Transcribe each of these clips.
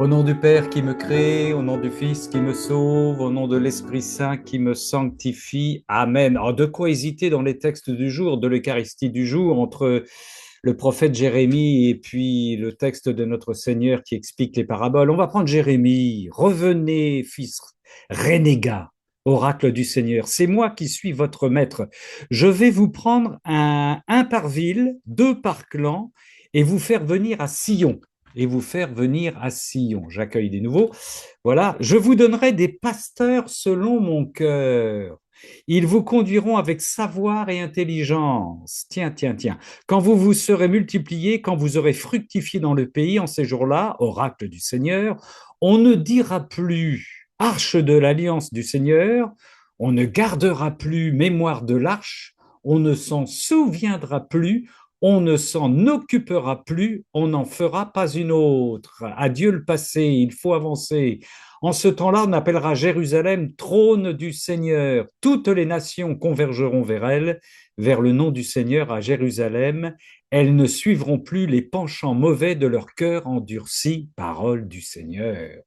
Au nom du Père qui me crée, au nom du Fils qui me sauve, au nom de l'Esprit Saint qui me sanctifie. Amen. Alors, de quoi hésiter dans les textes du jour, de l'Eucharistie du jour, entre le prophète Jérémie et puis le texte de notre Seigneur qui explique les paraboles. On va prendre Jérémie. Revenez, fils renégat, oracle du Seigneur. C'est moi qui suis votre maître. Je vais vous prendre un par ville, deux par clan, et vous faire venir à Sion et vous faire venir à Sion. J'accueille des nouveaux. Voilà, je vous donnerai des pasteurs selon mon cœur. Ils vous conduiront avec savoir et intelligence. Tiens, tiens, tiens. Quand vous vous serez multipliés, quand vous aurez fructifié dans le pays en ces jours-là, oracle du Seigneur, on ne dira plus arche de l'alliance du Seigneur, on ne gardera plus mémoire de l'arche, on ne s'en souviendra plus, on ne s'en occupera plus, on n'en fera pas une autre. Adieu le passé, il faut avancer. En ce temps-là, on appellera Jérusalem trône du Seigneur. Toutes les nations convergeront vers elle, vers le nom du Seigneur à Jérusalem. Elles ne suivront plus les penchants mauvais de leur cœur endurci. Parole du Seigneur.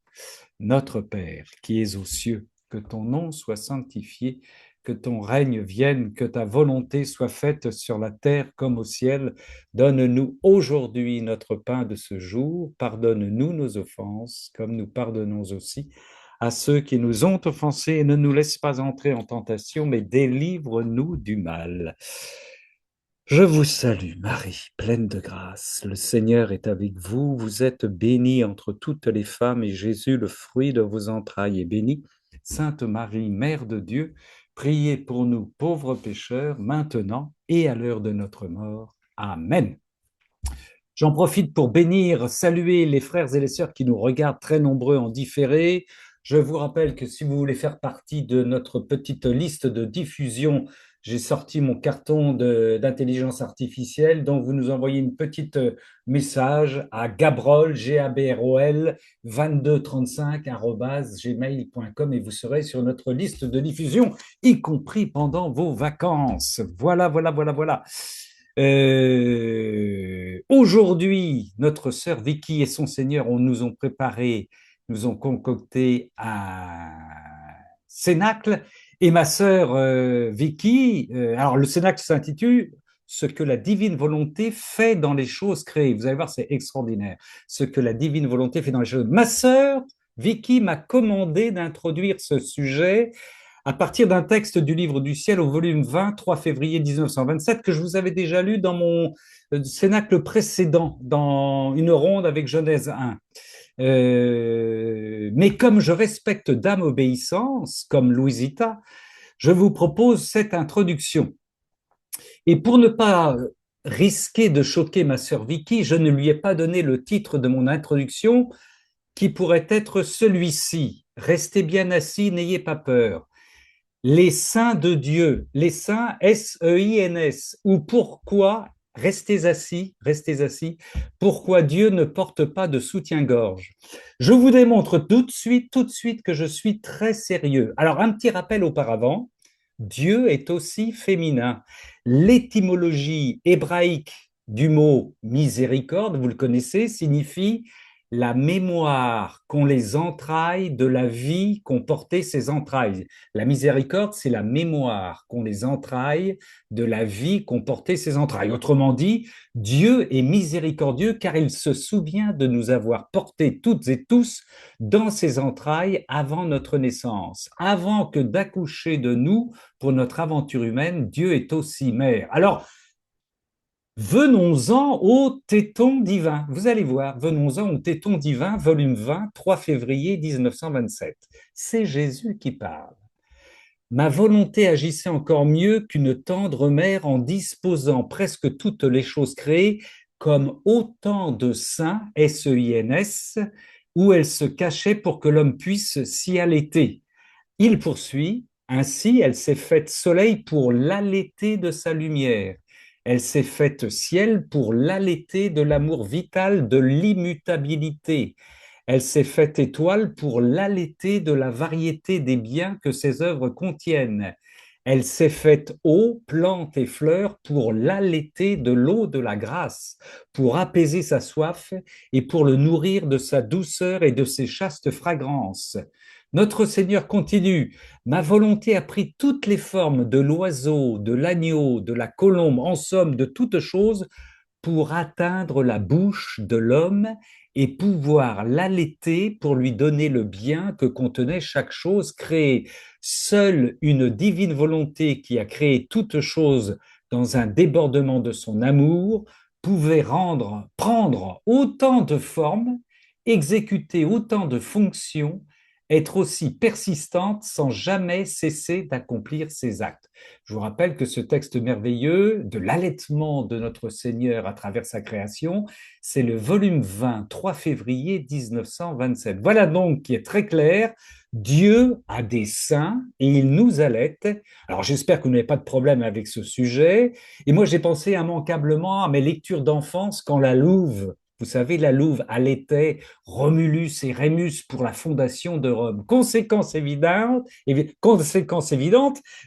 Notre Père qui es aux cieux, que ton nom soit sanctifié, que ton règne vienne, que ta volonté soit faite sur la terre comme au ciel. Donne-nous aujourd'hui notre pain de ce jour. Pardonne-nous nos offenses, comme nous pardonnons aussi à ceux qui nous ont offensés, et ne nous laisse pas entrer en tentation, mais délivre-nous du mal. Je vous salue, Marie, pleine de grâce. Le Seigneur est avec vous. Vous êtes bénie entre toutes les femmes, et Jésus, le fruit de vos entrailles, est béni. Sainte Marie, Mère de Dieu, priez pour nous pauvres pécheurs, maintenant et à l'heure de notre mort. Amen. J'en profite pour bénir, saluer les frères et les sœurs qui nous regardent très nombreux en différé. Je vous rappelle que si vous voulez faire partie de notre petite liste de diffusion, j'ai sorti mon carton d'intelligence artificielle, donc vous nous envoyez une petite message à gabrol, G-A-B-R-O-L, 2235 gmail.com, et vous serez sur notre liste de diffusion, y compris pendant vos vacances. Voilà, voilà, voilà, voilà. Aujourd'hui, notre sœur Vicky et son Seigneur nous ont préparé, nous ont concocté un cénacle. Et ma sœur Vicky, alors le cénacle s'intitule Ce que la divine volonté fait dans les choses créées. Vous allez voir, c'est extraordinaire. Ce que la divine volonté fait dans les choses. Ma sœur Vicky m'a commandé d'introduire ce sujet à partir d'un texte du Livre du Ciel au volume 20, 3 février 1927, que je vous avais déjà lu dans mon cénacle précédent, dans une ronde avec Genèse 1. Mais comme je respecte Dame Obéissance, comme Louisita, je vous propose cette introduction. Et pour ne pas risquer de choquer ma sœur Vicky, je ne lui ai pas donné le titre de mon introduction, qui pourrait être celui-ci. Restez bien assis, n'ayez pas peur. Les saints de Dieu, les saints S-E-I-N-S, ou pourquoi, restez assis, pourquoi Dieu ne porte pas de soutien-gorge. Je vous démontre tout de suite que je suis très sérieux. Alors, un petit rappel auparavant, Dieu est aussi féminin. L'étymologie hébraïque du mot miséricorde, vous le connaissez, signifie la mémoire qu'ont les entrailles de la vie qu'ont porté ces entrailles. La miséricorde, c'est la mémoire qu'ont les entrailles de la vie qu'ont porté ces entrailles. Autrement dit, Dieu est miséricordieux car il se souvient de nous avoir portés toutes et tous dans ses entrailles avant notre naissance. Avant que d'accoucher de nous pour notre aventure humaine, Dieu est aussi mère. Alors, venons-en au téton divin. Vous allez voir, venons-en au téton divin, volume 20, 3 février 1927. C'est Jésus qui parle. Ma volonté agissait encore mieux qu'une tendre mère en disposant presque toutes les choses créées comme autant de seins, S-E-I-N-S, où elle se cachait pour que l'homme puisse s'y allaiter. Il poursuit, ainsi elle s'est faite soleil pour l'allaiter de sa lumière. Elle s'est faite ciel pour l'allaiter de l'amour vital de l'immutabilité. Elle s'est faite étoile pour l'allaiter de la variété des biens que ses œuvres contiennent. Elle s'est faite eau, plante et fleurs pour l'allaiter de l'eau de la grâce, pour apaiser sa soif et pour le nourrir de sa douceur et de ses chastes fragrances. Notre Seigneur continue. Ma volonté a pris toutes les formes de l'oiseau, de l'agneau, de la colombe, en somme de toutes choses, pour atteindre la bouche de l'homme et pouvoir l'allaiter pour lui donner le bien que contenait chaque chose créée. Seule une divine volonté qui a créé toute chose dans un débordement de son amour pouvait prendre autant de formes, exécuter autant de fonctions, être aussi persistante sans jamais cesser d'accomplir ses actes. Je vous rappelle que ce texte merveilleux de l'allaitement de notre Seigneur à travers sa création, c'est le volume 20, 3 février 1927. Voilà donc qui est très clair. Dieu a des seins et il nous allaite. Alors j'espère que vous n'avez pas de problème avec ce sujet. Et moi j'ai pensé immanquablement à mes lectures d'enfance quand la Louve, vous savez, la Louve allaitait Romulus et Rémus pour la fondation de Rome. Conséquence évidente,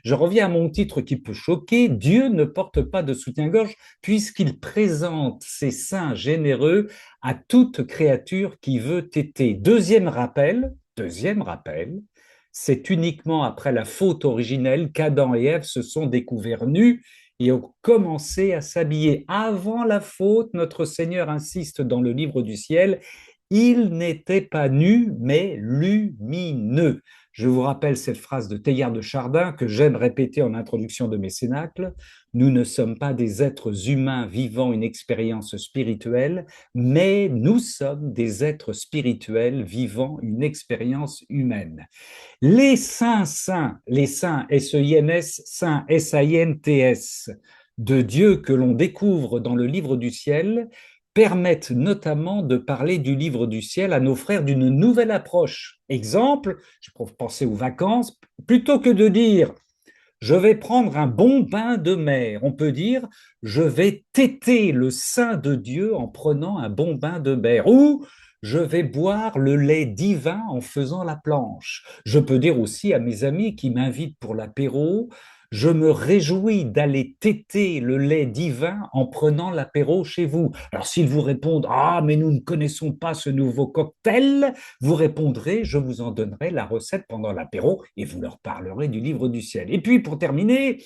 je reviens à mon titre qui peut choquer, Dieu ne porte pas de soutien-gorge puisqu'il présente ses seins généreux à toute créature qui veut téter. Deuxième rappel, c'est uniquement après la faute originelle qu'Adam et Ève se sont découverts nus et ont commencé à s'habiller. Avant la faute, notre Seigneur insiste dans le livre du ciel, il n'était pas nu, mais lumineux. Je vous rappelle cette phrase de Teilhard de Chardin que j'aime répéter en introduction de mes cénacles. Nous ne sommes pas des êtres humains vivant une expérience spirituelle, mais nous sommes des êtres spirituels vivant une expérience humaine. Les saints, S-E-I-N-S, saints, S-A-I-N-T-S, de Dieu que l'on découvre dans le livre du ciel, permettent notamment de parler du livre du ciel à nos frères d'une nouvelle approche. Exemple, je peux penser aux vacances, plutôt que de dire je vais prendre un bon bain de mer, on peut dire je vais téter le sein de Dieu en prenant un bon bain de mer, ou je vais boire le lait divin en faisant la planche. Je peux dire aussi à mes amis qui m'invitent pour l'apéro, je me réjouis d'aller téter le lait divin en prenant l'apéro chez vous. Alors s'ils vous répondent, ah, mais nous ne connaissons pas ce nouveau cocktail, vous répondrez, je vous en donnerai la recette pendant l'apéro et vous leur parlerez du livre du ciel. Et puis pour terminer,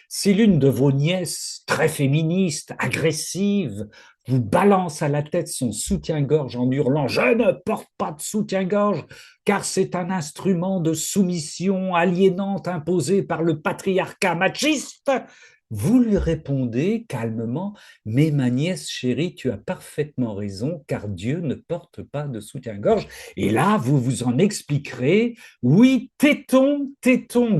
si l'une de vos nièces, très féministe, agressive, vous balance à la tête son soutien-gorge en hurlant ⁇ Je ne porte pas de soutien-gorge car c'est un instrument de soumission aliénante imposé par le patriarcat machiste ⁇ vous lui répondez calmement ⁇ Mais ma nièce chérie, tu as parfaitement raison car Dieu ne porte pas de soutien-gorge. Et là, vous vous en expliquerez. Oui, tétons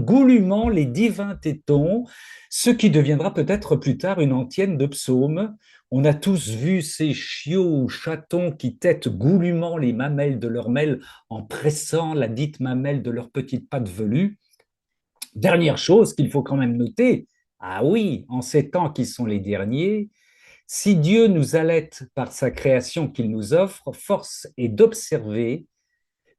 goulûment les divins tétons, ce qui deviendra peut-être plus tard une antienne de psaume. On a tous vu ces chiots ou chatons qui tètent goulûment les mamelles de leurs mêles en pressant la dite mamelle de leurs petites pattes velues. Dernière chose qu'il faut quand même noter, ah oui, en ces temps qui sont les derniers, si Dieu nous allaite par sa création qu'il nous offre, force est d'observer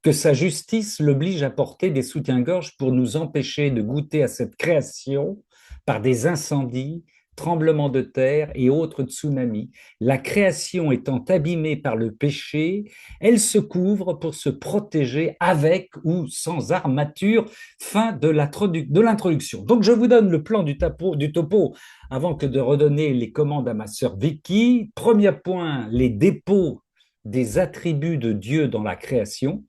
que sa justice l'oblige à porter des soutiens-gorge pour nous empêcher de goûter à cette création par des incendies, tremblements de terre et autres tsunamis. La création étant abîmée par le péché, elle se couvre pour se protéger avec ou sans armature. Fin de l'introduction. Donc je vous donne le plan du topo avant que de redonner les commandes à ma sœur Vicky. Premier point, les dépôts des attributs de Dieu dans la création.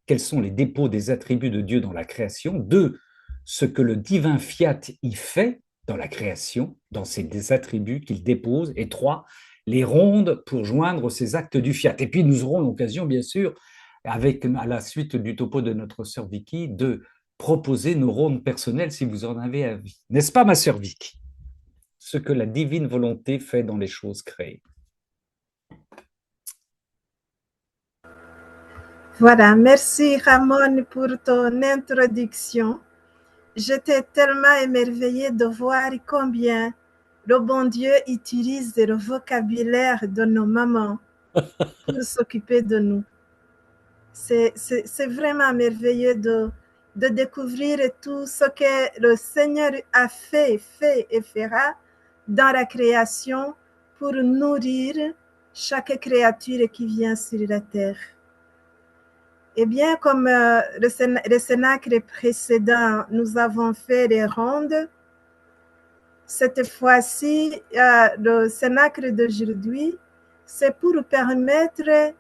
Quels sont les dépôts des attributs de Dieu dans la création. Deux, ce que le divin fiat y fait dans la création, dans ses attributs qu'il dépose. Et trois, les rondes pour joindre ces actes du fiat. Et puis nous aurons l'occasion, bien sûr, avec à la suite du topo de notre sœur Vicky, de proposer nos rondes personnelles si vous en avez envie. N'est-ce pas, ma sœur Vicky? Ce que la divine volonté fait dans les choses créées. Voilà, merci Ramon pour ton introduction. J'étais tellement émerveillée de voir combien le bon Dieu utilise le vocabulaire de nos mamans pour s'occuper de nous. C'est vraiment merveilleux de découvrir tout ce que le Seigneur a fait et fera dans la création pour nourrir chaque créature qui vient sur la terre. Eh bien, comme le cénacle précédent, nous avons fait les rondes. Cette fois-ci, le cénacle d'aujourd'hui, c'est pour permettre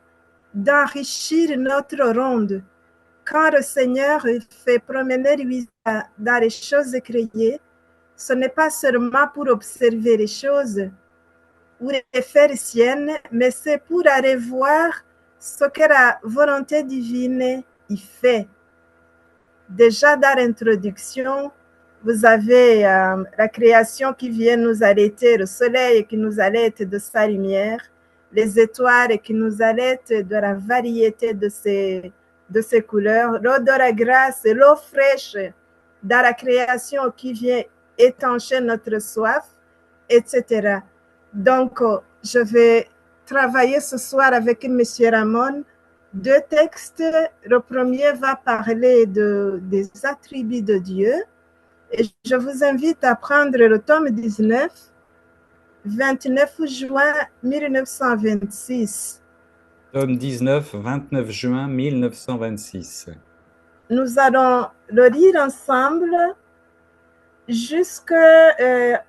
d'enrichir notre ronde. Quand le Seigneur fait promener lui dans les choses créées, ce n'est pas seulement pour observer les choses ou les faire siennes, mais c'est pour aller voir ce que la volonté divine y fait. Déjà dans l'introduction, vous avez la création qui vient nous allaiter, le soleil qui nous allaite de sa lumière, les étoiles qui nous allaitent de la variété de ses couleurs, l'eau de la grâce, l'eau fraîche dans la création qui vient étancher notre soif, etc. Donc, je vais travailler ce soir avec M. Ramon deux textes. Le premier va parler des attributs de Dieu. Et je vous invite à prendre le tome 19, 29 juin 1926. Tome 19, 29 juin 1926. Nous allons le lire ensemble jusque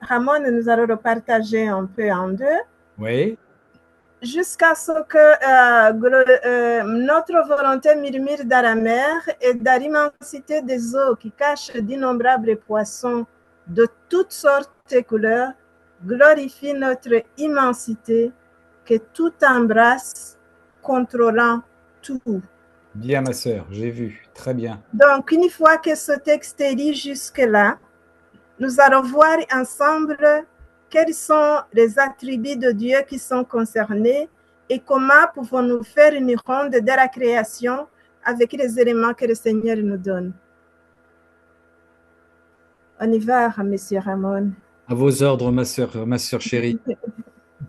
Ramon, nous allons le partager un peu en deux. Oui. Jusqu'à ce que notre volonté murmure dans la mer et dans l'immensité des eaux qui cachent d'innombrables poissons de toutes sortes et couleurs, glorifie notre immensité que tout embrasse, contrôlant tout. Bien, ma sœur, j'ai vu. Très bien. Donc, une fois que ce texte est lu jusque-là, nous allons voir ensemble quels sont les attributs de Dieu qui sont concernés et comment pouvons-nous faire une ronde de la création avec les éléments que le Seigneur nous donne. On y va, Monsieur Ramon. À vos ordres, ma sœur chérie.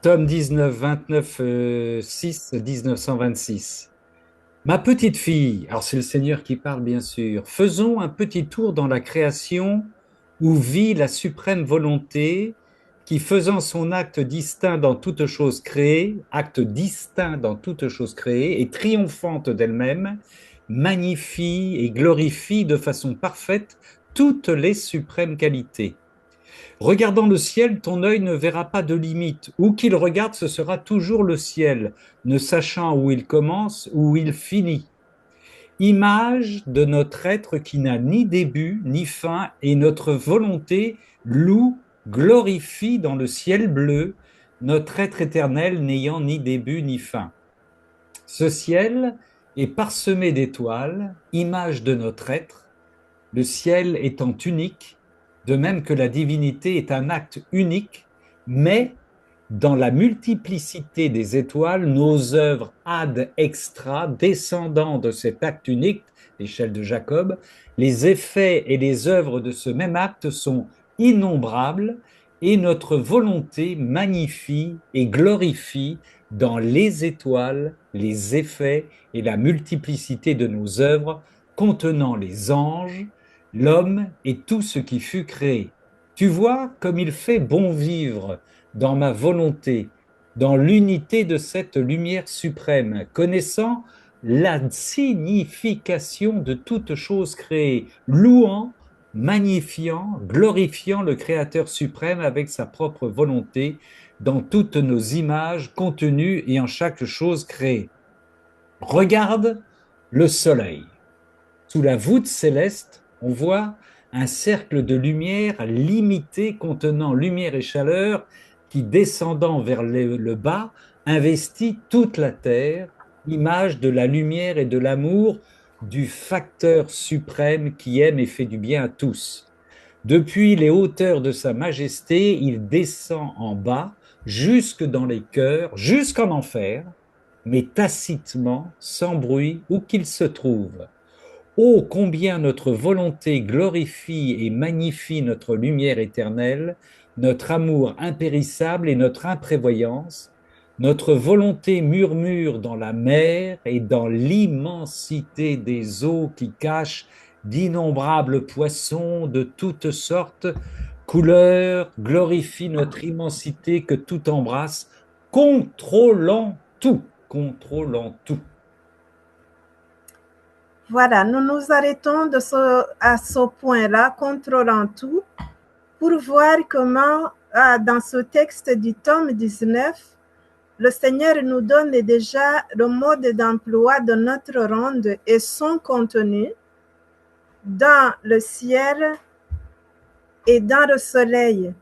Tome 19, 29, 6, 1926. Ma petite fille, alors c'est le Seigneur qui parle bien sûr, faisons un petit tour dans la création où vit la suprême volonté qui, faisant son acte distinct dans toute chose créée, acte distinct dans toute chose créée et triomphante d'elle-même, magnifie et glorifie de façon parfaite toutes les suprêmes qualités. Regardant le ciel, ton œil ne verra pas de limite. Où qu'il regarde, ce sera toujours le ciel, ne sachant où il commence, où il finit. Image de notre être qui n'a ni début ni fin, et notre volonté loue, glorifie dans le ciel bleu, notre être éternel n'ayant ni début ni fin. Ce ciel est parsemé d'étoiles, image de notre être, le ciel étant unique, de même que la divinité est un acte unique, mais dans la multiplicité des étoiles, nos œuvres ad extra, descendant de cet acte unique, l'échelle de Jacob, les effets et les œuvres de ce même acte sont innombrables et notre volonté magnifie et glorifie dans les étoiles les effets et la multiplicité de nos œuvres contenant les anges, l'homme et tout ce qui fut créé. Tu vois comme il fait bon vivre dans ma volonté, dans l'unité de cette lumière suprême, connaissant la signification de toute chose créée, louant, magnifiant, glorifiant le Créateur suprême avec sa propre volonté dans toutes nos images contenues et en chaque chose créée. Regarde le soleil. Sous la voûte céleste, on voit un cercle de lumière limité contenant lumière et chaleur qui, descendant vers le bas, investit toute la terre, image de la lumière et de l'amour du facteur suprême qui aime et fait du bien à tous. Depuis les hauteurs de sa majesté, il descend en bas, jusque dans les cœurs, jusqu'en enfer, mais tacitement, sans bruit, où qu'il se trouve. Oh, combien notre volonté glorifie et magnifie notre lumière éternelle, notre amour impérissable et notre imprévoyance. Notre volonté murmure dans la mer et dans l'immensité des eaux qui cachent d'innombrables poissons de toutes sortes, couleurs, glorifie notre immensité que tout embrasse, contrôlant tout, contrôlant tout. Voilà, nous nous arrêtons à ce point-là, contrôlant tout, pour voir comment, dans ce texte du tome 19, le Seigneur nous donne déjà le mode d'emploi de notre ronde et son contenu dans le ciel et dans le soleil.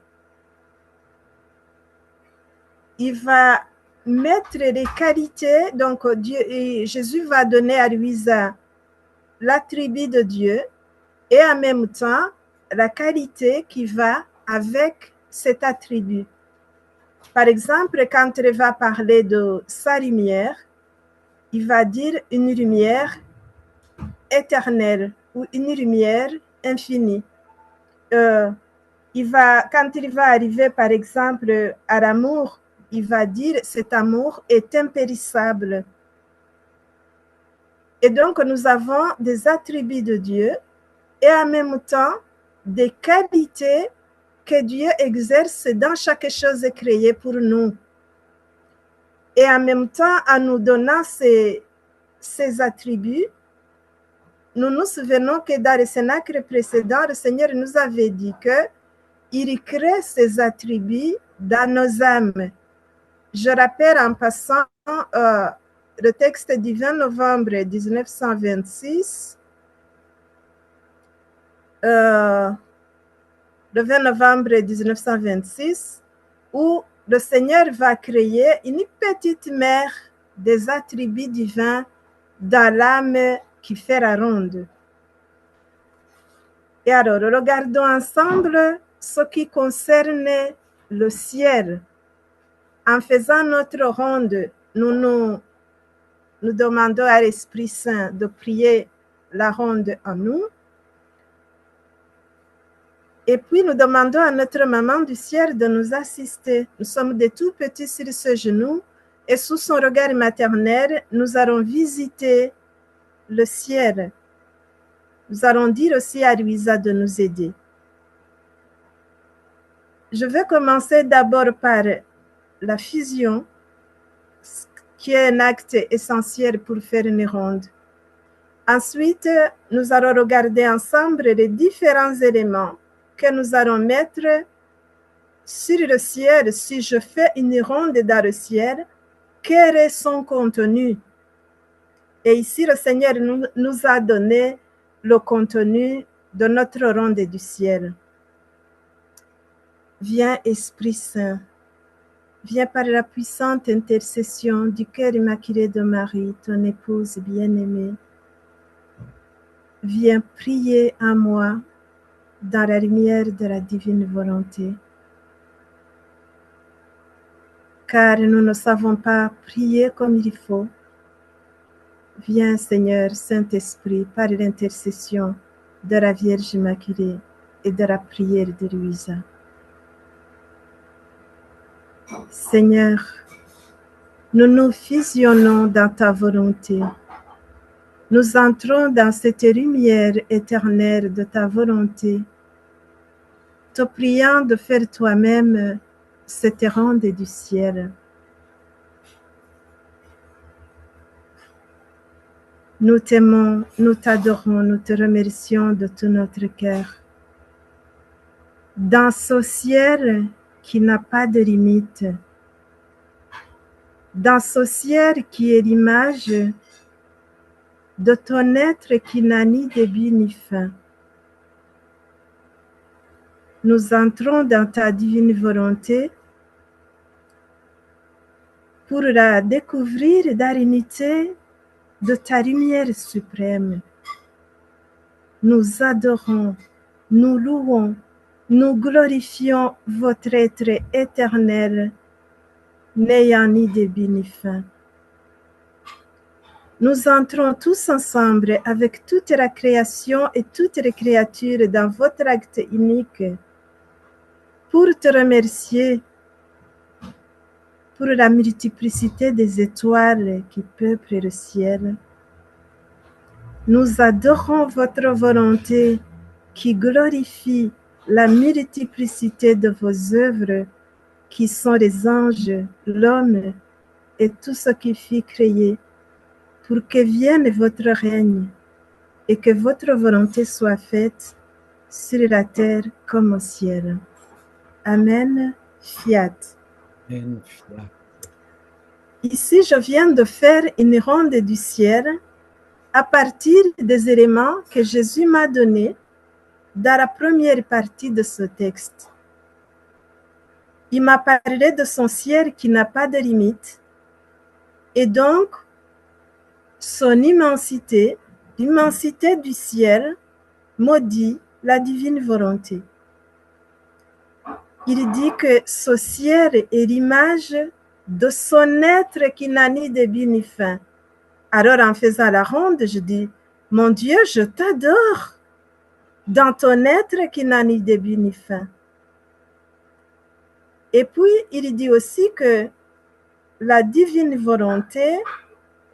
Il va mettre les qualités, donc Jésus va donner à Louisa l'attribut de Dieu et en même temps la qualité qui va avec cet attribut. Par exemple, quand il va parler de sa lumière, il va dire une lumière éternelle ou une lumière infinie. Quand il va arriver, par exemple, à l'amour, il va dire cet amour est impérissable. Et donc, nous avons des attributs de Dieu et en même temps des qualités que Dieu exerce dans chaque chose créée pour nous. Et en même temps, en nous donnant ces attributs, nous nous souvenons que dans le Cénacle précédent, le Seigneur nous avait dit qu'il crée ces attributs dans nos âmes. Je rappelle en passant le texte du 20 novembre 1926, le 20 novembre 1926, où le Seigneur va créer une petite mer des attributs divins dans l'âme qui fait la ronde. Et alors, regardons ensemble ce qui concerne le ciel. En faisant notre ronde, nous demandons à l'Esprit Saint de prier la ronde en nous. Et puis, nous demandons à notre maman du ciel de nous assister. Nous sommes des tout petits sur ce genou et sous son regard maternel, nous allons visiter le ciel. Nous allons dire aussi à Louisa de nous aider. Je vais commencer d'abord par la fusion, qui est un acte essentiel pour faire une ronde. Ensuite, nous allons regarder ensemble les différents éléments que nous allons mettre sur le ciel. Si je fais une ronde dans le ciel, quel est son contenu? Et ici, le Seigneur nous a donné le contenu de notre ronde du ciel. Viens, Esprit Saint, viens par la puissante intercession du cœur immaculé de Marie, ton épouse bien-aimée. Viens prier en moi dans la lumière de la divine volonté. Car nous ne savons pas prier comme il faut. Viens, Seigneur, Saint-Esprit, par l'intercession de la Vierge Immaculée et de la prière de Louisa. Seigneur, nous nous fusionnons dans ta volonté. Nous entrons dans cette lumière éternelle de ta volonté, te priant de faire toi-même cette ronde du ciel. Nous t'aimons, nous t'adorons, nous te remercions de tout notre cœur. Dans ce ciel qui n'a pas de limite, dans ce ciel qui est l'image de ton être qui n'a ni début ni fin, nous entrons dans ta divine volonté pour la découvrir dans l'unité de ta lumière suprême. Nous adorons, nous louons, nous glorifions votre être éternel, n'ayant ni début ni fin. Nous entrons tous ensemble avec toute la création et toutes les créatures dans votre acte unique pour te remercier pour la multiplicité des étoiles qui peuplent le ciel, nous adorons votre volonté qui glorifie la multiplicité de vos œuvres qui sont les anges, l'homme et tout ce qui fut créé, pour que vienne votre règne et que votre volonté soit faite sur la terre comme au ciel. Amen. Fiat. Amen. Fiat. Ici, je viens de faire une ronde du ciel à partir des éléments que Jésus m'a donnés dans la première partie de ce texte. Il m'a parlé de son ciel qui n'a pas de limite et donc son immensité, l'immensité du ciel maudit la divine volonté. Il dit que ce ciel est l'image de son être qui n'a ni début ni fin. Alors en faisant la ronde, je dis, mon Dieu, je t'adore dans ton être qui n'a ni début ni fin. Et puis, il dit aussi que la divine volonté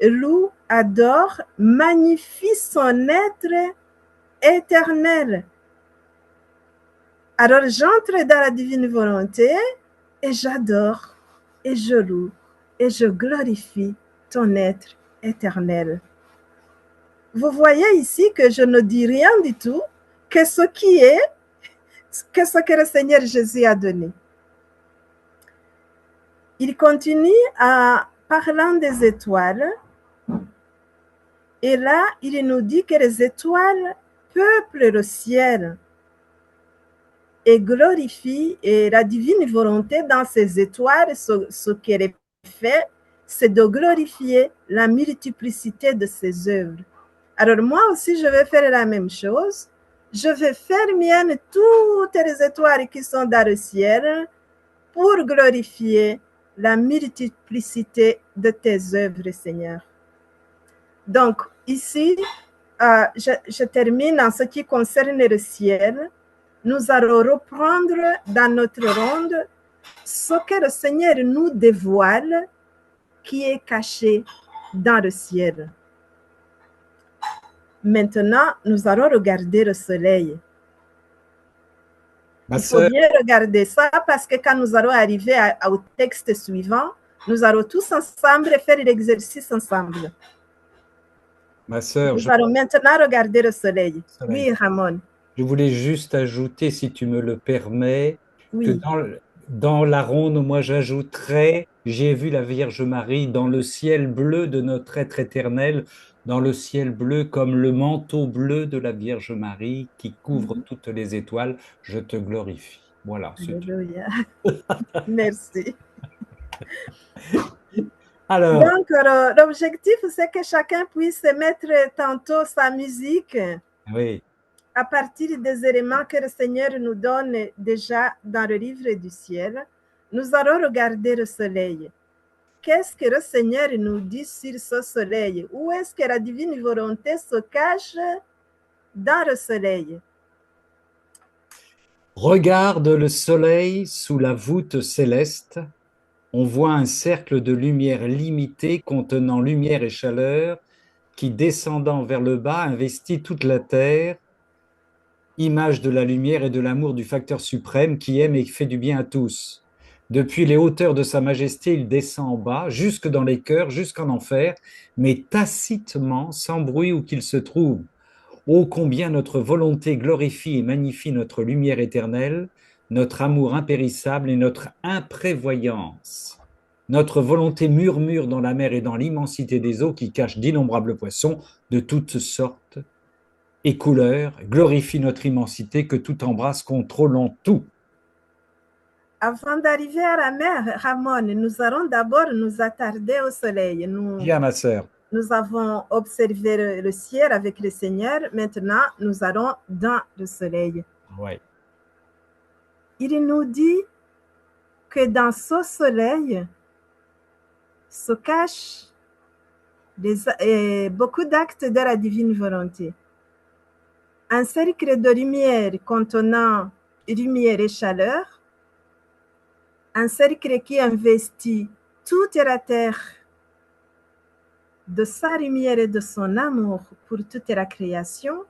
loue, adore, magnifie son être éternel. Alors, j'entre dans la divine volonté et j'adore, et je loue, et je glorifie ton être éternel. Vous voyez ici que je ne dis rien du tout que ce qui est, que ce que le Seigneur Jésus a donné. Il continue en parlant des étoiles. Et là, il nous dit que les étoiles peuplent le ciel et glorifient, et la divine volonté dans ces étoiles, ce qu'elle fait, c'est de glorifier la multiplicité de ses œuvres. Alors moi aussi, je vais faire la même chose. Je vais faire mienne toutes les étoiles qui sont dans le ciel pour glorifier la multiplicité de tes œuvres, Seigneur. Donc, ici, je termine en ce qui concerne le ciel. Nous allons reprendre dans notre ronde ce que le Seigneur nous dévoile qui est caché dans le ciel. Maintenant, nous allons regarder le soleil. Il faut bien regarder ça parce que quand nous allons arriver au texte suivant, nous allons tous ensemble faire l'exercice ensemble. Ma sœur, nous allons maintenant regarder le soleil. Oui, Ramon. Je voulais juste ajouter, si tu me le permets, oui. que dans la ronde, moi j'ajouterais, j'ai vu la Vierge Marie dans le ciel bleu de notre être éternel, dans le ciel bleu comme le manteau bleu de la Vierge Marie qui couvre toutes les étoiles. Je te glorifie. Voilà. Alléluia. Merci. Alors, donc, l'objectif, c'est que chacun puisse mettre tantôt sa musique oui. à partir des éléments que le Seigneur nous donne déjà dans le livre du ciel. Nous allons regarder le soleil. Qu'est-ce que le Seigneur nous dit sur ce soleil? Où est-ce que la divine volonté se cache dans le soleil? Regarde le soleil sous la voûte céleste. On voit un cercle de lumière limitée contenant lumière et chaleur qui, descendant vers le bas, investit toute la terre, image de la lumière et de l'amour du facteur suprême qui aime et fait du bien à tous. Depuis les hauteurs de sa majesté, il descend en bas, jusque dans les cœurs, jusqu'en enfer, mais tacitement, sans bruit où qu'il se trouve. Ô combien notre volonté glorifie et magnifie notre lumière éternelle, notre amour impérissable et notre imprévoyance. Notre volonté murmure dans la mer et dans l'immensité des eaux qui cachent d'innombrables poissons de toutes sortes et couleurs, glorifie notre immensité que tout embrasse, contrôlant tout. Avant d'arriver à la mer, Ramon, nous allons d'abord nous attarder au soleil. Bien, ma sœur. Nous avons observé le ciel avec le Seigneur. Maintenant, nous allons dans le soleil. Ouais. Il nous dit que dans ce soleil se cachent beaucoup d'actes de la divine volonté. Un cercle de lumière contenant lumière et chaleur, un cercle qui investit toute la terre de sa lumière et de son amour pour toute la création.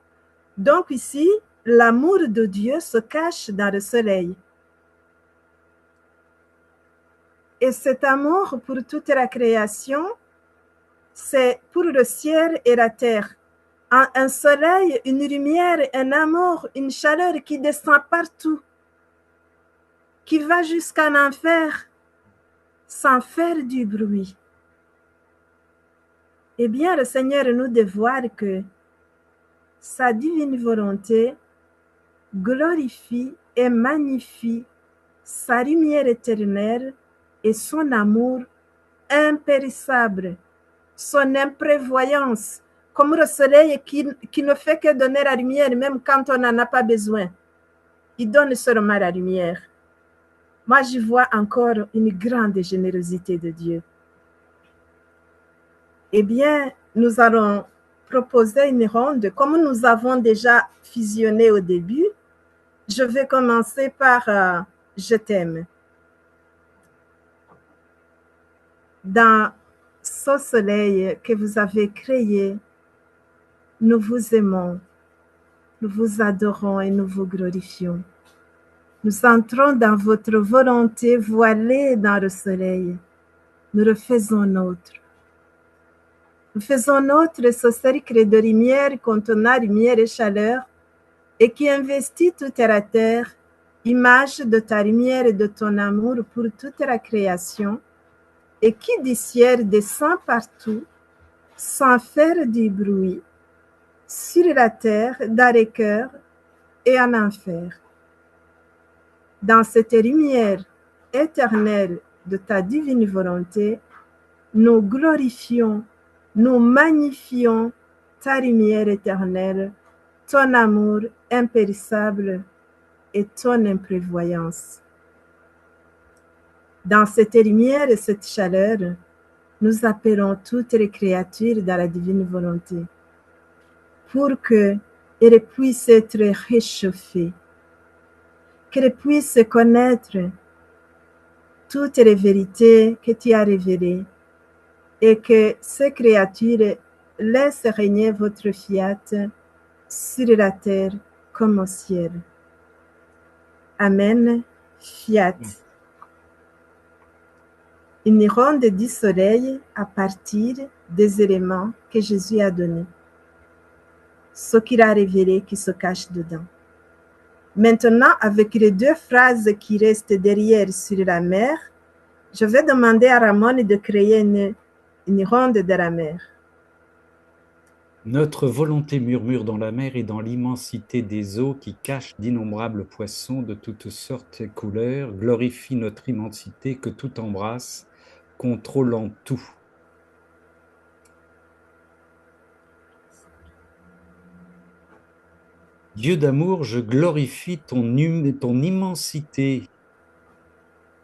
Donc ici, l'amour de Dieu se cache dans le soleil. Et cet amour pour toute la création, c'est pour le ciel et la terre. Un soleil, une lumière, un amour, une chaleur qui descend partout, qui va jusqu'en enfer sans faire du bruit. Eh bien, le Seigneur nous dévoile que sa divine volonté glorifie et magnifie sa lumière éternelle et son amour impérissable, son imprévoyance, comme le soleil qui ne fait que donner la lumière même quand on n'en a pas besoin. Il donne seulement la lumière. Moi, j'y vois encore une grande générosité de Dieu. Eh bien, nous allons proposer une ronde. Comme nous avons déjà fusionné au début, je vais commencer par Je t'aime. Dans ce soleil que vous avez créé, nous vous aimons, nous vous adorons et nous vous glorifions. Nous entrons dans votre volonté voilée dans le soleil. Nous le faisons nôtre. Nous faisons nôtre ce cercle de lumière contenant lumière et chaleur et qui investit toute la terre, image de ta lumière et de ton amour pour toute la création, et qui du ciel descend partout sans faire du bruit, sur la terre, dans les cœurs et en enfer. Dans cette lumière éternelle de ta divine volonté, nous glorifions, nous magnifions ta lumière éternelle, ton amour impérissable et ton imprévoyance. Dans cette lumière et cette chaleur, nous appelons toutes les créatures dans la divine volonté pour qu'elles puissent être réchauffées, qu'elles puissent connaître toutes les vérités que tu as révélées et que ces créatures laissent régner votre fiat sur la terre comme au ciel. Amen. Fiat. Une ronde du soleil à partir des éléments que Jésus a donnés, ce qu'il a révélé qui se cache dedans. Maintenant, avec les deux phrases qui restent derrière sur la mer, je vais demander à Ramon de créer une ronde de la mer. Notre volonté murmure dans la mer et dans l'immensité des eaux qui cachent d'innombrables poissons de toutes sortes et couleurs, glorifie notre immensité que tout embrasse, contrôlant tout. Dieu d'amour, je glorifie ton immensité,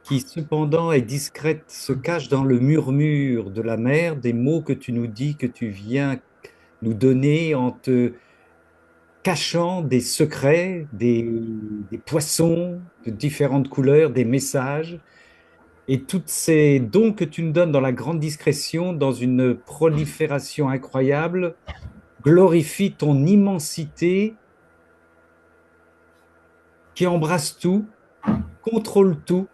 qui cependant est discrète, se cache dans le murmure de la mer, des mots que tu nous dis, que tu viens nous donner en te cachant des secrets, des poissons de différentes couleurs, des messages, et tous ces dons que tu nous donnes dans la grande discrétion, dans une prolifération incroyable, glorifie ton immensité qui embrasse tout, contrôle tout,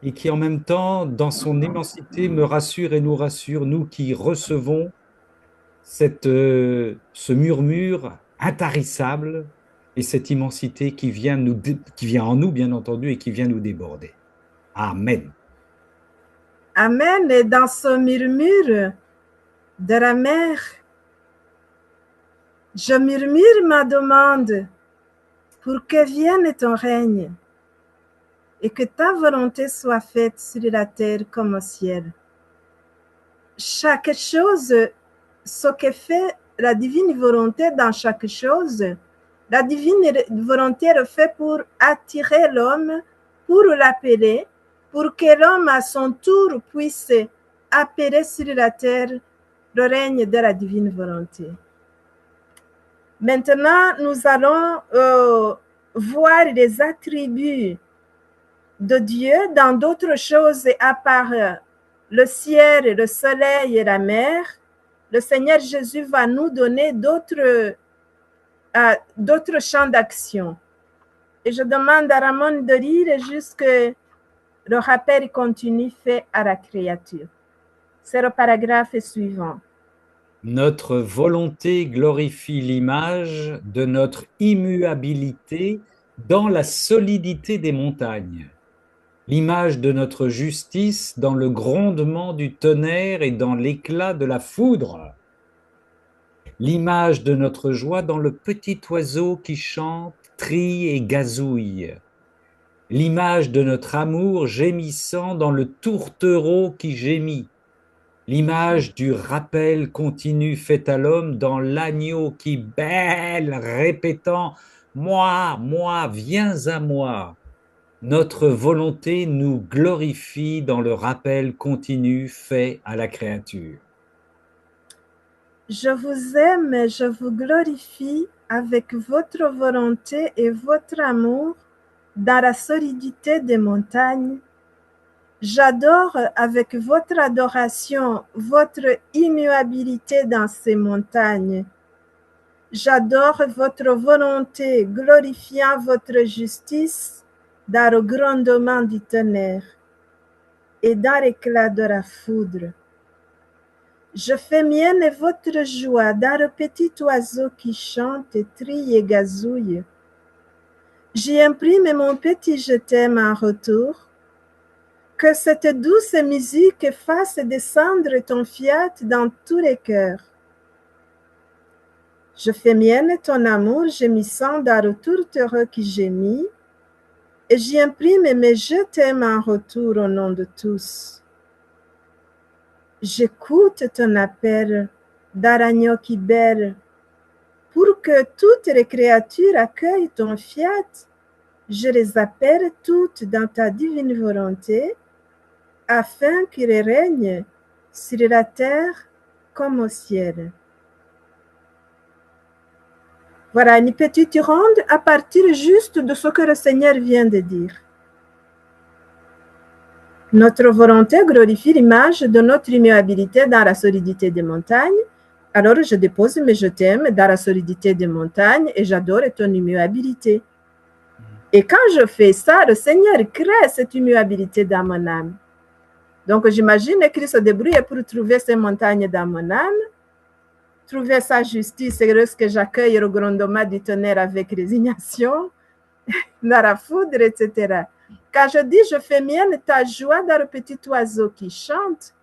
et qui en même temps, dans son immensité, me rassure et nous rassure, nous qui recevons ce murmure intarissable et cette immensité qui vient en nous, bien entendu, et qui vient nous déborder. Amen. Amen. Et dans ce murmure de la mer, je murmure ma demande pour que vienne ton règne et que ta volonté soit faite sur la terre comme au ciel. Chaque chose, ce que fait la divine volonté dans chaque chose, la divine volonté le fait pour attirer l'homme, pour l'appeler, pour que l'homme à son tour puisse appeler sur la terre le règne de la divine volonté. Maintenant, nous allons voir les attributs de Dieu dans d'autres choses à part le ciel, le soleil et la mer. le Seigneur Jésus va nous donner d'autres champs d'action. Et je demande à Ramon de lire jusque le rappel continu fait à la créature. C'est le paragraphe suivant. Notre volonté glorifie l'image de notre immuabilité dans la solidité des montagnes, l'image de notre justice dans le grondement du tonnerre et dans l'éclat de la foudre, l'image de notre joie dans le petit oiseau qui chante, trie et gazouille, l'image de notre amour gémissant dans le tourtereau qui gémit, l'image du rappel continu fait à l'homme dans l'agneau qui bêle, répétant « Moi, moi, viens à moi ». Notre volonté nous glorifie dans le rappel continu fait à la créature. Je vous aime et je vous glorifie avec votre volonté et votre amour dans la solidité des montagnes. J'adore avec votre adoration votre immuabilité dans ces montagnes. J'adore votre volonté glorifiant votre justice dans le grondement du tonnerre et dans l'éclat de la foudre. Je fais mienne votre joie dans le petit oiseau qui chante, trie et gazouille. J'y imprime mon petit je t'aime en retour. Que cette douce musique fasse descendre ton fiat dans tous les cœurs. Je fais mienne ton amour gémissant dans le tourtereau qui gémit, et j'y imprime mes je t'aime en retour au nom de tous. J'écoute ton appel d'aragneau qui bêle, pour que toutes les créatures accueillent ton fiat. Je les appelle toutes dans ta divine volonté, afin qu'il règne sur la terre comme au ciel. Voilà une petite ronde à partir juste de ce que le Seigneur vient de dire. Notre volonté glorifie l'image de notre immuabilité dans la solidité des montagnes. Alors je dépose mes je t'aime dans la solidité des montagnes et j'adore ton immuabilité. Et quand je fais ça, le Seigneur crée cette immuabilité dans mon âme. Donc j'imagine qu'il se débrouille pour trouver ces montagnes dans mon âme, trouver sa justice et lorsque j'accueille le grondement du tonnerre avec résignation, dans la foudre, etc. Quand je dis je fais mienne ta joie dans le petit oiseau qui chante,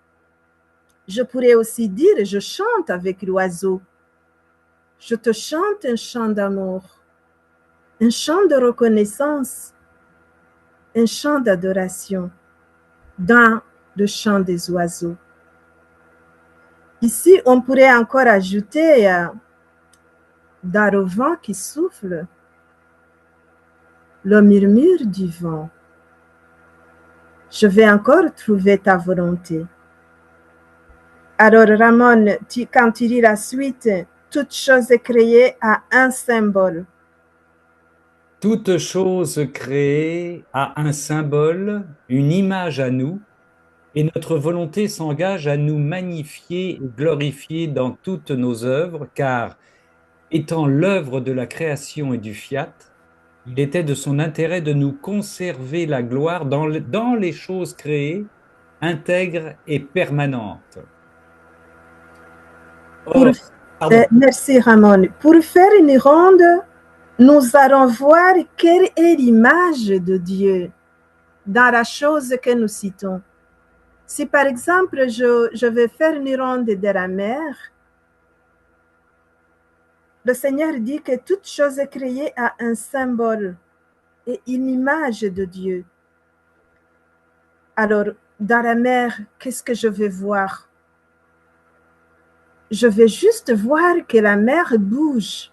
je pourrais aussi dire je chante avec l'oiseau. Je te chante un chant d'amour, un chant de reconnaissance, un chant d'adoration dans le chant des oiseaux. Ici, on pourrait encore ajouter dans le vent qui souffle, le murmure du vent. Je vais encore trouver ta volonté. Alors, Ramon, quand tu lis la suite, toute chose est créée à un symbole. Toute chose créée a un symbole, une image à nous, et notre volonté s'engage à nous magnifier et glorifier dans toutes nos œuvres, car étant l'œuvre de la création et du fiat, il était de son intérêt de nous conserver la gloire dans les choses créées, intègres et permanentes. Merci Ramon. Pour faire une ronde, nous allons voir quelle est l'image de Dieu dans la chose que nous citons. Si par exemple, je vais faire une ronde de la mer, le Seigneur dit que toute chose créée a un symbole et une image de Dieu. Alors, dans la mer, qu'est-ce que je vais voir? Je vais juste voir que la mer bouge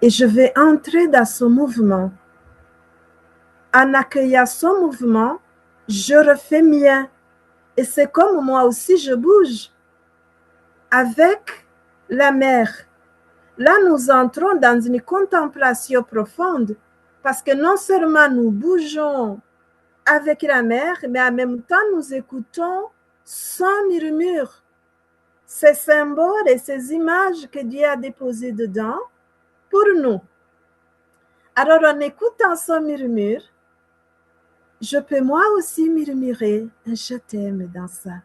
et je vais entrer dans son mouvement. En accueillant son mouvement, je refais mien. Et c'est comme moi aussi je bouge avec la mer. Là, nous entrons dans une contemplation profonde parce que non seulement nous bougeons avec la mer, mais en même temps, nous écoutons son murmure, ces symboles et ces images que Dieu a déposées dedans pour nous. Alors, en écoutant son murmure, je peux moi aussi murmurer « Je t'aime dans ça.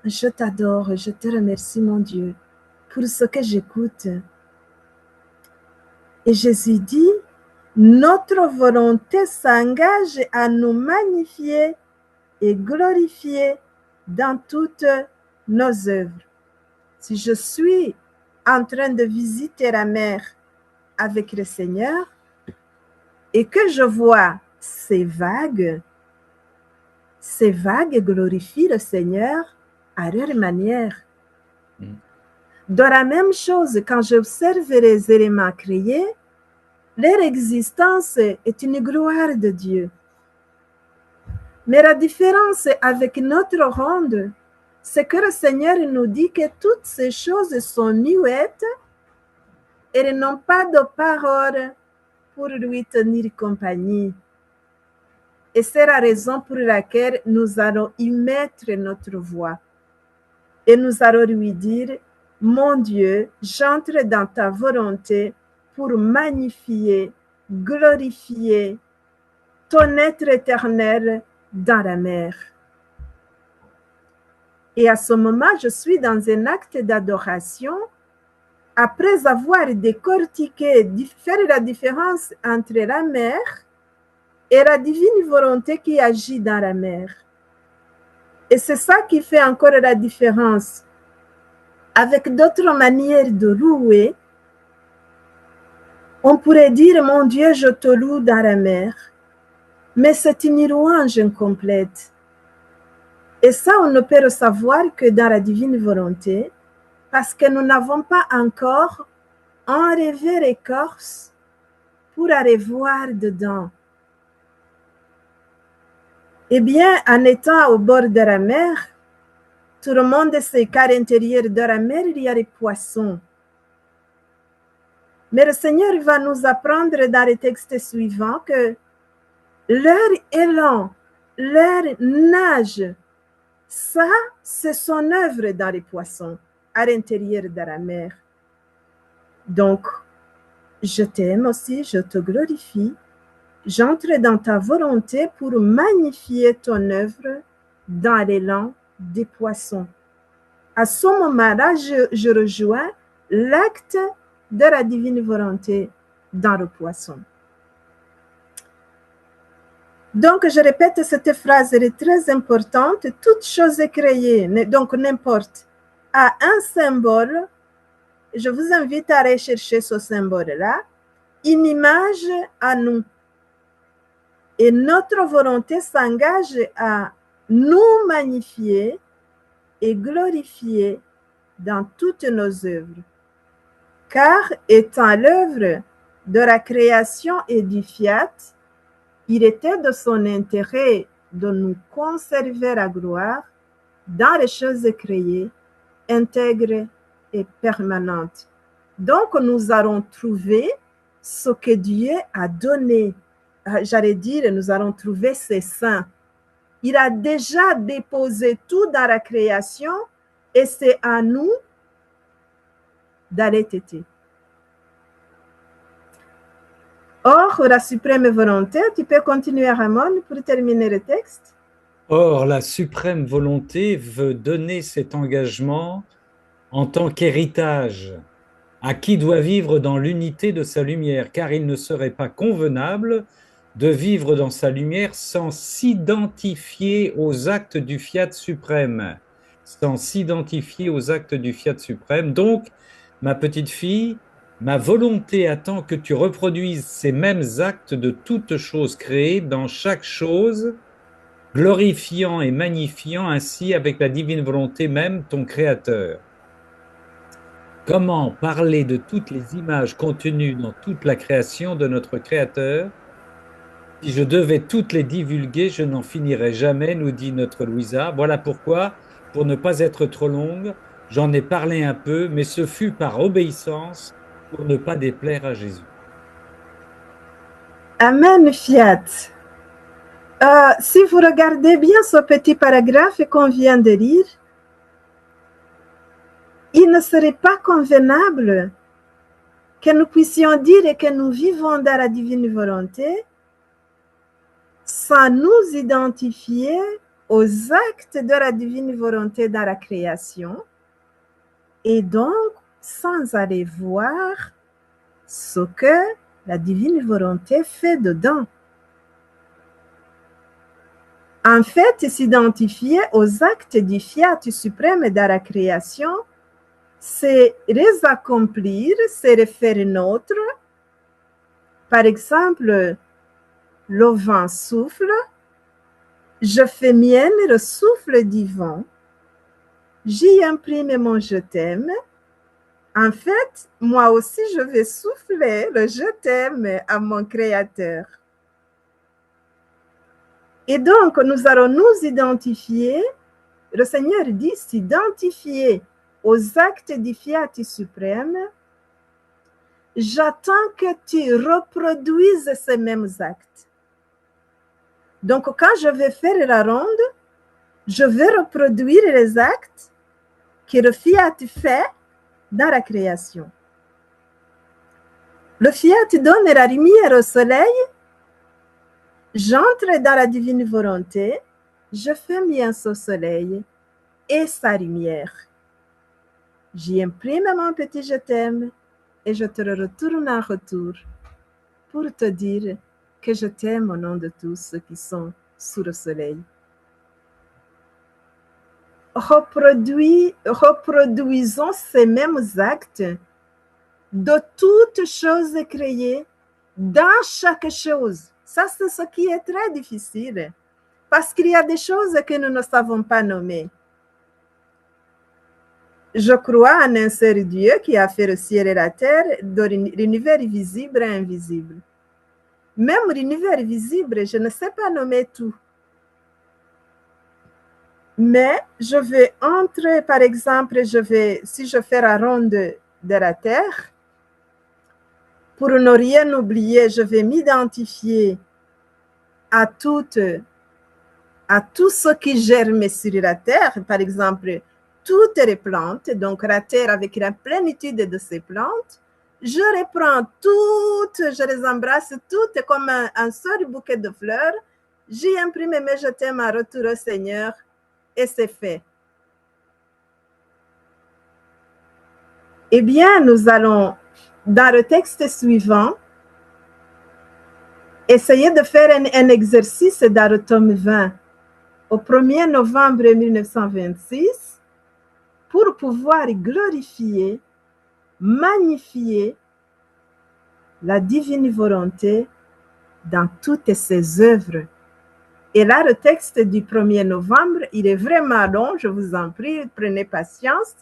Je t'adore, je te remercie, mon Dieu, pour ce que j'écoute. » Et Jésus dit « Notre volonté s'engage à nous magnifier et glorifier dans toutes nos œuvres. » Si je suis en train de visiter la mer avec le Seigneur et que je vois ces vagues glorifient le Seigneur à leur manière. De la même chose, quand j'observe les éléments créés, leur existence est une gloire de Dieu. Mais la différence avec notre ronde, c'est que le Seigneur nous dit que toutes ces choses sont muettes et elles n'ont pas de parole pour lui tenir compagnie. Et c'est la raison pour laquelle nous allons y mettre notre voix. Et nous allons lui dire, mon Dieu, j'entre dans ta volonté pour magnifier, glorifier ton être éternel dans la mer. Et à ce moment, je suis dans un acte d'adoration. Après avoir décortiqué, fait la différence entre la mer et la divine volonté qui agit dans la mer. Et c'est ça qui fait encore la différence. Avec d'autres manières de louer, on pourrait dire, mon Dieu, je te loue dans la mer. Mais c'est une louange incomplète. Et ça, on ne peut le savoir que dans la divine volonté, parce que nous n'avons pas encore enlevé l'écorce pour aller voir dedans. Eh bien, en étant au bord de la mer, tout le monde sait qu'à l'intérieur de la mer, il y a les poissons. Mais le Seigneur va nous apprendre dans les textes suivants que leur élan, leur nage, ça, c'est son œuvre dans les poissons, à l'intérieur de la mer. Donc, je t'aime aussi, je te glorifie. J'entre dans ta volonté pour magnifier ton œuvre dans l'élan des poissons. À ce moment-là, je rejoins l'acte de la divine volonté dans le poisson. Donc, je répète cette phrase, elle est très importante. Toute chose est créée, donc n'importe, a un symbole. Je vous invite à aller chercher ce symbole-là, une image à nous. Et notre volonté s'engage à nous magnifier et glorifier dans toutes nos œuvres. Car étant l'œuvre de la création et du fiat, il était de son intérêt de nous conserver la gloire dans les choses créées, intègres et permanentes. Donc, nous allons trouver ce que Dieu a donné. J'allais dire, nous allons trouver ses saints. Il a déjà déposé tout dans la création et c'est à nous d'aller têter. Or, la suprême volonté, tu peux continuer, Ramon, pour terminer le texte. Or, la suprême volonté veut donner cet engagement en tant qu'héritage à qui doit vivre dans l'unité de sa lumière, car il ne serait pas convenable de vivre dans sa lumière sans s'identifier aux actes du fiat suprême. Sans s'identifier aux actes du fiat suprême. Donc, ma petite fille, ma volonté attend que tu reproduises ces mêmes actes de toutes choses créées dans chaque chose, glorifiant et magnifiant ainsi avec la divine volonté même ton Créateur. Comment parler de toutes les images contenues dans toute la création de notre Créateur? Si je devais toutes les divulguer, je n'en finirais jamais, nous dit notre Louisa. Voilà pourquoi, pour ne pas être trop longue, j'en ai parlé un peu, mais ce fut par obéissance pour ne pas déplaire à Jésus. Amen, fiat. Si vous regardez bien ce petit paragraphe qu'on vient de lire, il ne serait pas convenable que nous puissions dire que nous vivons dans la divine volonté sans nous identifier aux actes de la divine volonté dans la création et donc sans aller voir ce que la divine volonté fait dedans. En fait, s'identifier aux actes du fiat suprême dans la création, c'est les accomplir, c'est les faire nôtres. Par exemple, le vent souffle, je fais mienne le souffle du vent, j'y imprime mon je t'aime. En fait, moi aussi, je vais souffler le je t'aime à mon Créateur. Et donc, nous allons nous identifier, le Seigneur dit s'identifier aux actes du fiat suprême. J'attends que tu reproduises ces mêmes actes. Donc, quand je vais faire la ronde, je vais reproduire les actes que le fiat fait dans la création. Le fiat donne la lumière au soleil, j'entre dans la divine volonté, je fais mien ce soleil et sa lumière. J'y imprime mon petit je t'aime et je te le retourne en retour pour te dire que je t'aime au nom de tous ceux qui sont sous le soleil. Reproduisons ces mêmes actes de toutes choses créées dans chaque chose. Ça, c'est ce qui est très difficile parce qu'il y a des choses que nous ne savons pas nommer. Je crois en un seul Dieu qui a fait le ciel et la terre, de l'univers visible et invisible. Même l'univers visible, je ne sais pas nommer tout. Mais je vais entrer, par exemple, si je fais la ronde de la terre, pour ne rien oublier, je vais m'identifier à tout ce qui germe sur la terre, par exemple, toutes les plantes, donc la terre avec la plénitude de ces plantes, je reprends toutes, je les embrasse toutes comme un seul bouquet de fleurs, j'y imprime mes je t'aime en retour au Seigneur et c'est fait. Eh bien, nous allons, dans le texte suivant, essayer de faire un exercice dans le tome 20 au 1er novembre 1926 pour pouvoir glorifier, magnifier la divine volonté dans toutes ses œuvres. Et là, le texte du 1er novembre, il est vraiment long, je vous en prie, prenez patience.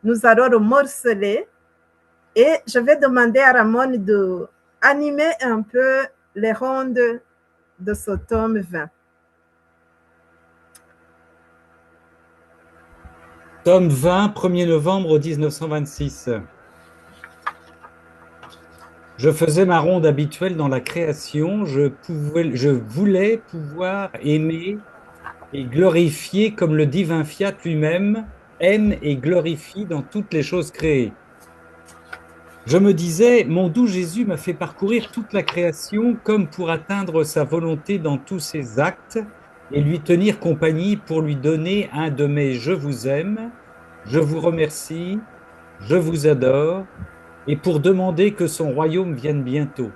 Nous allons le morceler et je vais demander à Ramon d'animer un peu les rondes de ce tome 20. Tome 20, 1er novembre 1926. Je faisais ma ronde habituelle dans la création, je voulais pouvoir aimer et glorifier comme le divin fiat lui-même aime et glorifie dans toutes les choses créées. Je me disais, mon doux Jésus m'a fait parcourir toute la création comme pour atteindre sa volonté dans tous ses actes et lui tenir compagnie pour lui donner un de mes je vous aime, je vous remercie, je vous adore, et pour demander que son royaume vienne bientôt.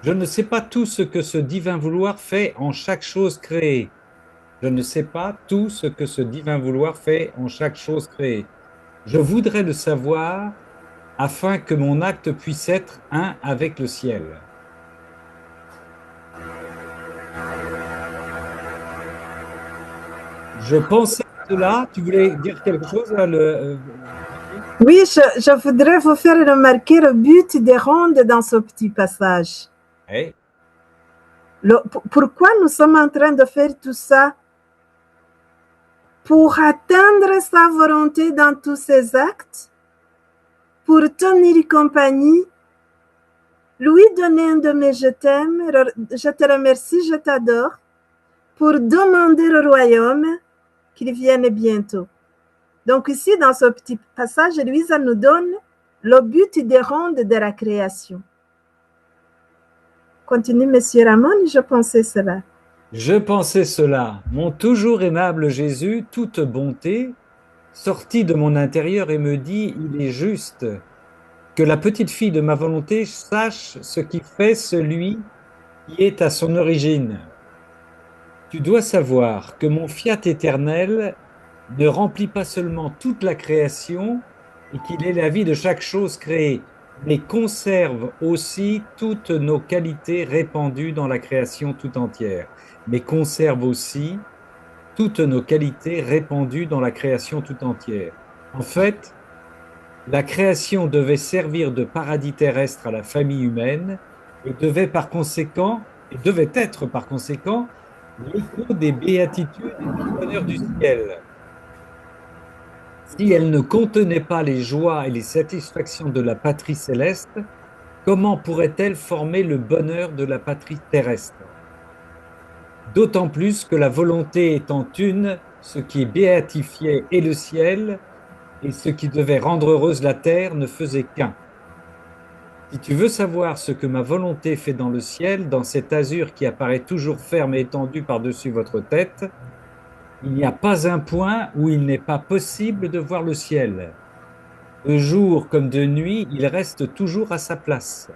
Je ne sais pas tout ce que ce divin vouloir fait en chaque chose créée. Je ne sais pas tout ce que ce divin vouloir fait en chaque chose créée. Je voudrais le savoir afin que mon acte puisse être un avec le ciel. Je pensais à cela. Tu voulais dire quelque chose là, Oui, je voudrais vous faire remarquer le but des rondes dans ce petit passage. Hey. Pourquoi nous sommes en train de faire tout ça? Pour atteindre sa volonté dans tous ses actes, pour tenir compagnie, lui donner un de mes je t'aime, je te remercie, je t'adore, pour demander au royaume qu'il vienne bientôt. Donc ici, dans ce petit passage, Louisa nous donne le but des rondes de la création. Continue, Monsieur Ramon, je pensais cela. Je pensais cela. Mon toujours aimable Jésus, toute bonté, sortit de mon intérieur et me dit, il est juste que la petite fille de ma volonté sache ce qui fait celui qui est à son origine. Tu dois savoir que mon fiat éternel ne remplit pas seulement toute la création et qu'il est la vie de chaque chose créée, mais conserve aussi toutes nos qualités répandues dans la création tout entière. Mais conserve aussi toutes nos qualités répandues dans la création tout entière. En fait, la création devait servir de paradis terrestre à la famille humaine et devait être par conséquent l'écho des béatitudes et du bonheur du ciel. Si elle ne contenait pas les joies et les satisfactions de la patrie céleste, comment pourrait-elle former le bonheur de la patrie terrestre? D'autant plus que la volonté étant une, ce qui béatifiait et le ciel, et ce qui devait rendre heureuse la terre ne faisait qu'un. Si tu veux savoir ce que ma volonté fait dans le ciel, dans cet azur qui apparaît toujours ferme et étendu par-dessus votre tête, il n'y a pas un point où il n'est pas possible de voir le ciel. De jour comme de nuit, il reste toujours à sa place.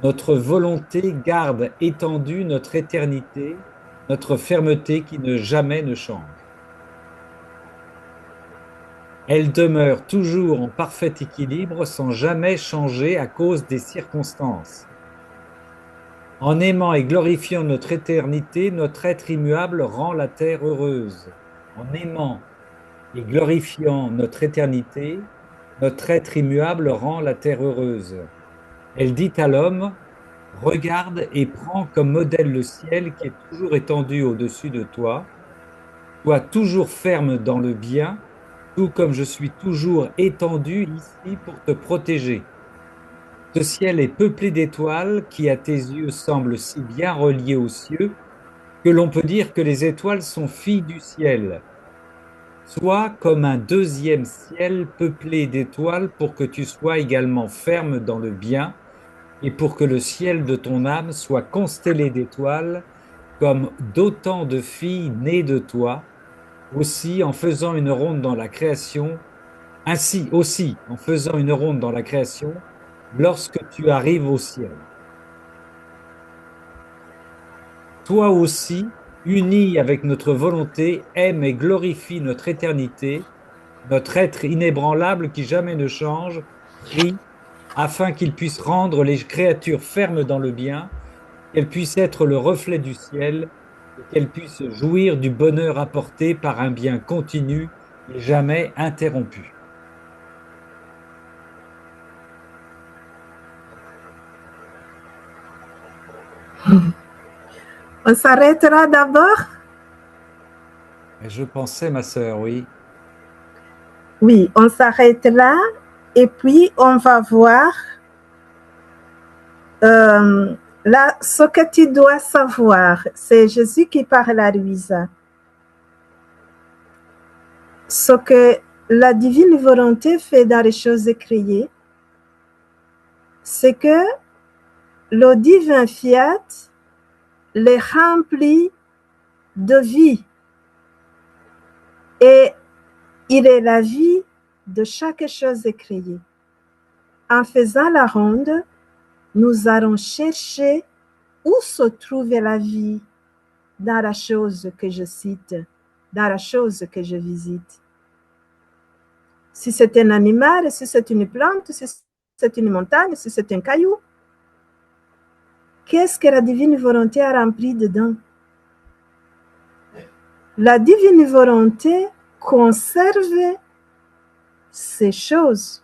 Notre volonté garde étendue notre éternité, notre fermeté qui ne jamais ne change. Elle demeure toujours en parfait équilibre sans jamais changer à cause des circonstances. En aimant et glorifiant notre éternité, notre être immuable rend la terre heureuse. En aimant et glorifiant notre éternité, notre être immuable rend la terre heureuse. Elle dit à l'homme, regarde et prends comme modèle le ciel qui est toujours étendu au-dessus de toi. Sois toujours ferme dans le bien, tout comme je suis toujours étendu ici pour te protéger. Ce ciel est peuplé d'étoiles qui, à tes yeux, semblent si bien reliées aux cieux que l'on peut dire que les étoiles sont filles du ciel. Sois comme un deuxième ciel peuplé d'étoiles pour que tu sois également ferme dans le bien et pour que le ciel de ton âme soit constellé d'étoiles comme d'autant de filles nées de toi, aussi en faisant une ronde dans la création, ainsi aussi en faisant une ronde dans la création, lorsque tu arrives au ciel. Toi aussi, uni avec notre volonté, aime et glorifie notre éternité, notre être inébranlable qui jamais ne change, prie, afin qu'il puisse rendre les créatures fermes dans le bien, qu'elles puissent être le reflet du ciel, et qu'elles puissent jouir du bonheur apporté par un bien continu et jamais interrompu. On s'arrêtera d'abord? Et je pensais, ma sœur, oui. Oui, on s'arrête là et puis on va voir là ce que tu dois savoir. C'est Jésus qui parle à Louisa. Ce que la divine volonté fait dans les choses créées, c'est que le divin fiat les remplit de vie. Et il est la vie de chaque chose créée. En faisant la ronde, nous allons chercher où se trouve la vie dans la chose que je cite, dans la chose que je visite. Si c'est un animal, si c'est une plante, si c'est une montagne, si c'est un caillou, qu'est-ce que la divine volonté a rempli dedans? La divine volonté conserve ces choses.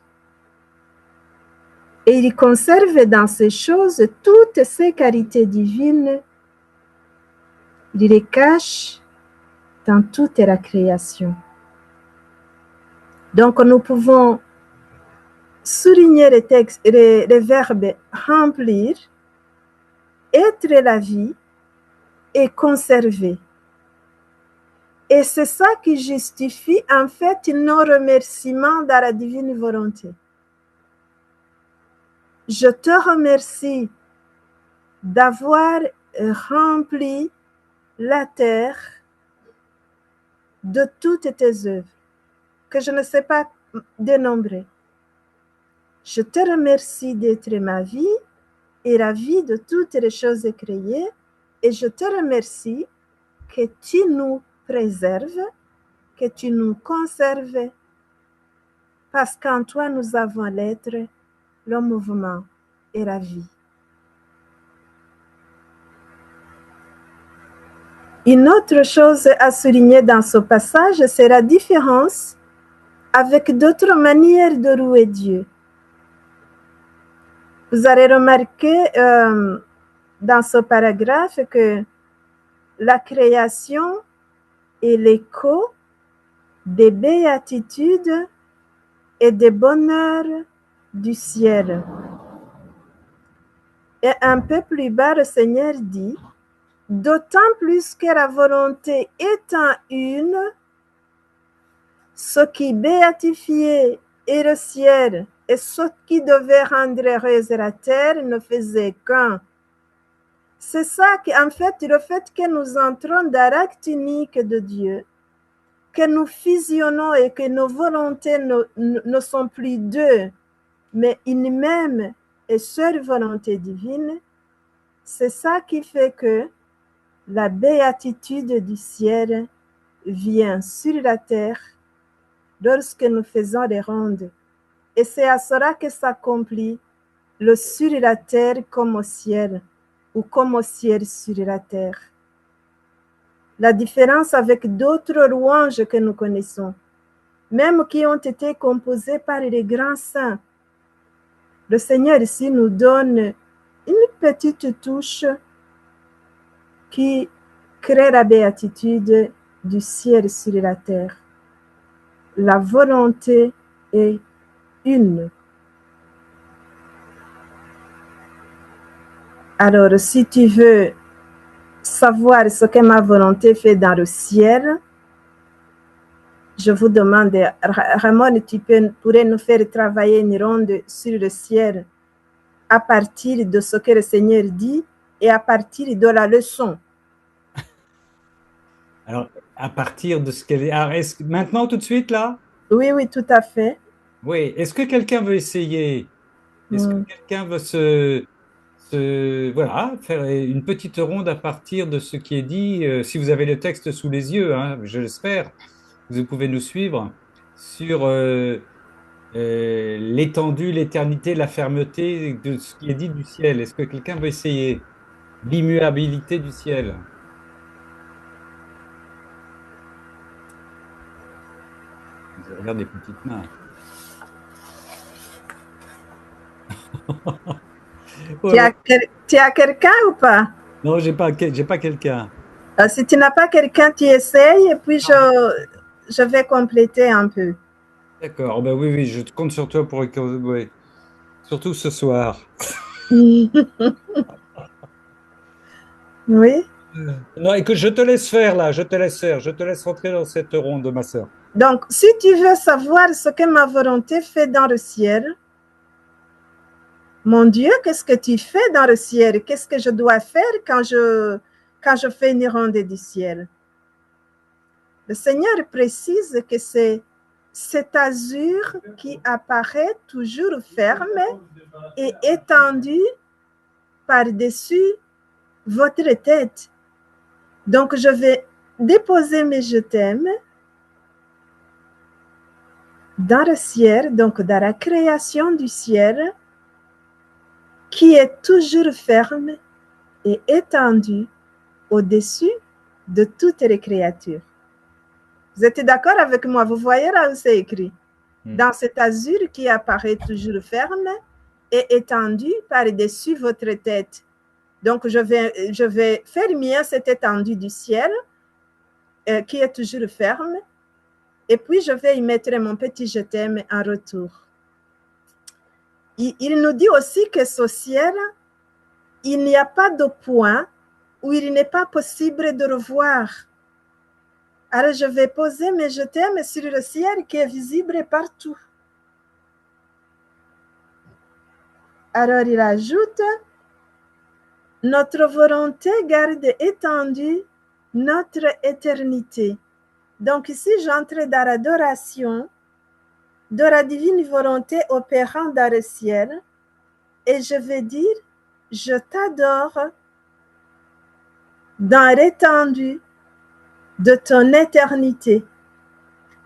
Et il conserve dans ces choses toutes ces qualités divines. Il les cache dans toute la création. Donc, nous pouvons souligner les textes, les verbes remplir, être la vie et conserver. Et c'est ça qui justifie en fait nos remerciements dans la divine volonté. Je te remercie d'avoir rempli la terre de toutes tes œuvres, que je ne sais pas dénombrer. Je te remercie d'être ma vie et la vie de toutes les choses créées, et je te remercie que tu nous préserves, que tu nous conserves, parce qu'en toi nous avons l'être, le mouvement et la vie. Une autre chose à souligner dans ce passage, c'est la différence avec d'autres manières de louer Dieu. Vous allez remarquer dans ce paragraphe que la création est l'écho des béatitudes et des bonheurs du ciel. Et un peu plus bas, le Seigneur dit, d'autant plus que la volonté étant une, ce qui béatifiait et le ciel et ce qui devait rendre heureuse la terre ne faisait qu'un. C'est ça qui, en fait, le fait que nous entrons dans l'acte unique de Dieu, que nous fusionnons et que nos volontés ne sont plus deux, mais une même et seule volonté divine, c'est ça qui fait que la béatitude du ciel vient sur la terre lorsque nous faisons les rondes. Et c'est à cela que s'accomplit le sur la terre comme au ciel, ou comme au ciel sur la terre. La différence avec d'autres louanges que nous connaissons, même qui ont été composées par les grands saints, le Seigneur ici nous donne une petite touche qui crée la béatitude du ciel sur la terre. La volonté est une. Alors, si tu veux savoir ce que ma volonté fait dans le ciel, je vous demande, Ramon, tu pourrais nous faire travailler une ronde sur le ciel à partir de ce que le Seigneur dit et à partir de la leçon. Alors, à partir de ce qu'elle est... Alors, maintenant, tout de suite, là? Oui, oui, tout à fait. Oui. Est-ce que quelqu'un veut essayer? Est-ce que quelqu'un veut voilà, faire une petite ronde à partir de ce qui est dit? Si vous avez le texte sous les yeux, hein, je l'espère, vous pouvez nous suivre sur l'étendue, l'éternité, la fermeté de ce qui est dit du ciel. Est-ce que quelqu'un veut essayer? L'immuabilité du ciel. Je regarde les petites mains. Ouais. Tu as quelqu'un ou pas? Non, j'ai pas quelqu'un. Si tu n'as pas quelqu'un, tu essayes et puis je vais compléter un peu. D'accord, ben oui, je compte sur toi pour ouais. Surtout ce soir. Oui. Non, écoute, je te laisse faire là, je te laisse rentrer dans cette ronde, ma sœur. Donc, si tu veux savoir ce que ma volonté fait dans le ciel, mon Dieu, qu'est-ce que tu fais dans le ciel? Qu'est-ce que je dois faire quand je fais une ronde du ciel? Le Seigneur précise que c'est cet azur qui apparaît toujours ferme et étendu par-dessus votre tête. Donc, je vais déposer mes je t'aime dans le ciel, donc dans la création du ciel, qui est toujours ferme et étendue au-dessus de toutes les créatures. Vous êtes d'accord avec moi? Vous voyez là où c'est écrit? Dans cet azur qui apparaît toujours ferme et étendu par-dessus votre tête. Donc, je vais faire mien cette étendue du ciel qui est toujours ferme. Et puis, je vais y mettre mon petit je t'aime en retour. Il nous dit aussi que ce ciel, il n'y a pas de point où il n'est pas possible de revoir. Alors je vais poser mes je t'aime sur le ciel qui est visible partout. Alors il ajoute, notre volonté garde étendue notre éternité. Donc ici, j'entre dans l'adoration de la divine volonté opérant dans le ciel et je vais dire, je t'adore dans l'étendue de ton éternité.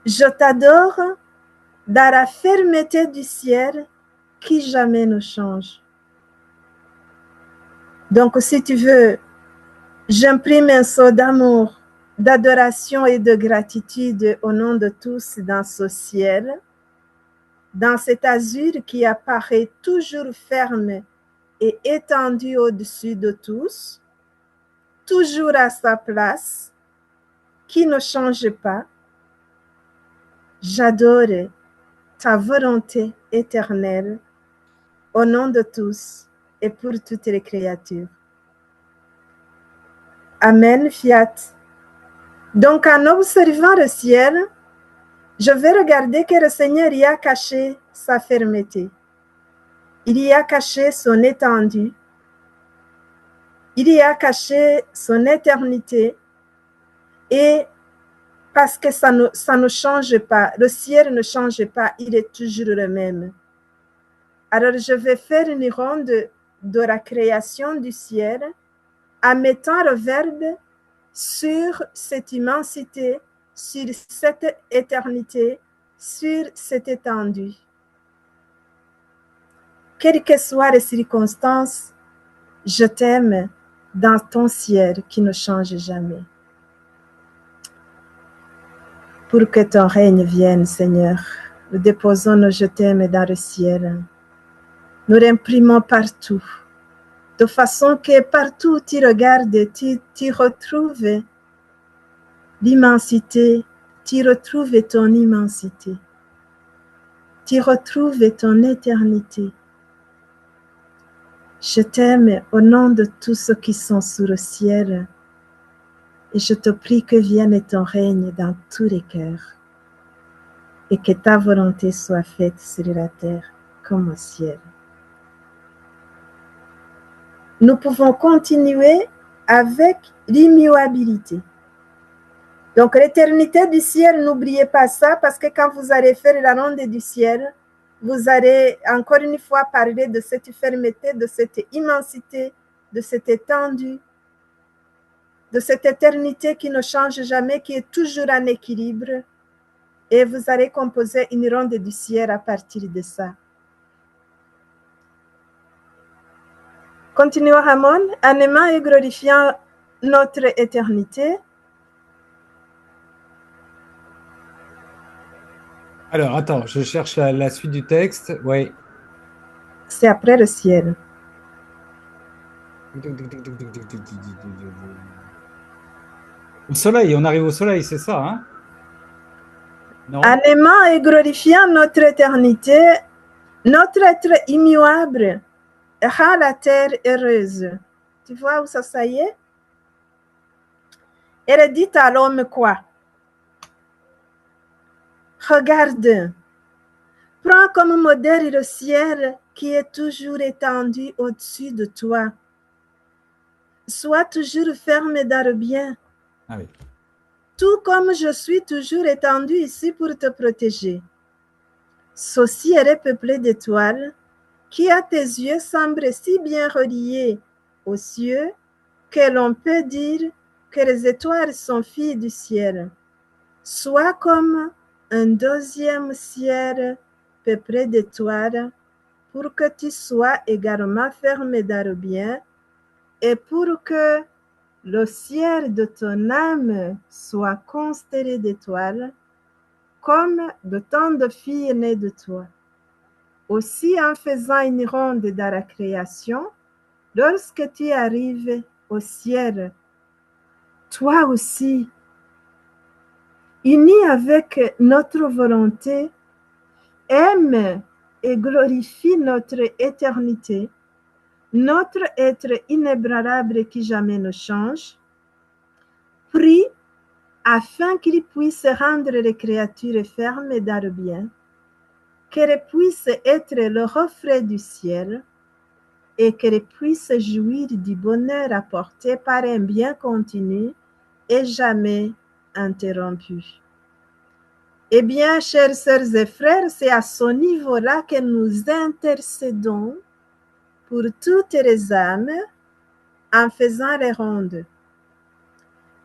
Je t'adore dans la fermeté du ciel qui jamais ne change. Donc, si tu veux, j'imprime un saut d'amour, d'adoration et de gratitude au nom de tous dans ce ciel, dans cet azur qui apparaît toujours ferme et étendu au-dessus de tous, toujours à sa place, qui ne change pas. J'adore ta volonté éternelle au nom de tous et pour toutes les créatures. Amen, fiat. Donc, en observant le ciel, je vais regarder que le Seigneur y a caché sa fermeté. Il y a caché son étendue. Il y a caché son éternité. Et parce que ça ne change pas, le ciel ne change pas, il est toujours le même. Alors, je vais faire une ronde de la création du ciel en mettant le verbe sur cette immensité, sur cette éternité, sur cette étendue. Quelles que soient les circonstances, je t'aime dans ton ciel qui ne change jamais. Pour que ton règne vienne, Seigneur, nous déposons nos je t'aime dans le ciel. Nous l'imprimons partout, de façon que partout où tu regardes, tu retrouves l'immensité, tu retrouves ton immensité, tu retrouves ton éternité. Je t'aime au nom de tous ceux qui sont sous le ciel et je te prie que vienne ton règne dans tous les cœurs et que ta volonté soit faite sur la terre comme au ciel. Nous pouvons continuer avec l'immuabilité. Donc, l'éternité du ciel, n'oubliez pas ça, parce que quand vous allez faire la ronde du ciel, vous allez encore une fois parler de cette fermeté, de cette immensité, de cette étendue, de cette éternité qui ne change jamais, qui est toujours en équilibre. Et vous allez composer une ronde du ciel à partir de ça. Continuons, Ramon, en aimant et glorifiant notre éternité. Alors, attends, je cherche la suite du texte. Oui. C'est après le ciel. Au soleil, on arrive au soleil, c'est ça, hein? Non? En aimant et glorifiant notre éternité, notre être immuable rend la terre heureuse. Tu vois où ça y est? Elle dit à l'homme quoi? Regarde, prends comme modèle le ciel qui est toujours étendu au-dessus de toi. Sois toujours ferme dans le bien. Ah oui. Tout comme je suis toujours étendu ici pour te protéger. Ce ciel est peuplé d'étoiles qui à tes yeux semblent si bien reliées aux cieux que l'on peut dire que les étoiles sont filles du ciel. Sois comme un deuxième ciel peuplé d'étoiles pour que tu sois également fermé dans le bien et pour que le ciel de ton âme soit constellé d'étoiles comme de tant de filles nées de toi. Aussi, en faisant une ronde dans la création, lorsque tu arrives au ciel, toi aussi, uni avec notre volonté, aime et glorifie notre éternité, notre être inébranlable qui jamais ne change. Prie afin qu'il puisse rendre les créatures fermes dans le bien, qu'elles puissent être le reflet du ciel et qu'elles puissent jouir du bonheur apporté par un bien continu et jamais interrompu. Eh bien, chères sœurs et frères, c'est à ce niveau-là que nous intercédons pour toutes les âmes en faisant les rondes.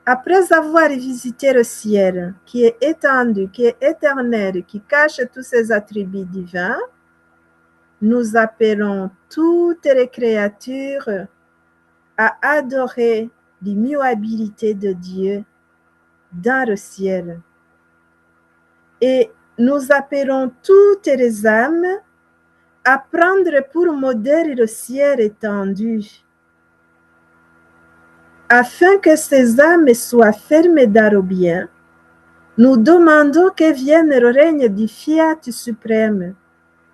Après avoir visité le ciel, qui est étendu, qui est éternel, qui cache tous ses attributs divins, nous appelons toutes les créatures à adorer l'immuabilité de Dieu dans le ciel. Et nous appelons toutes les âmes à prendre pour modèle le ciel étendu, afin que ces âmes soient fermées dans le bien. Nous demandons que vienne le règne du fiat suprême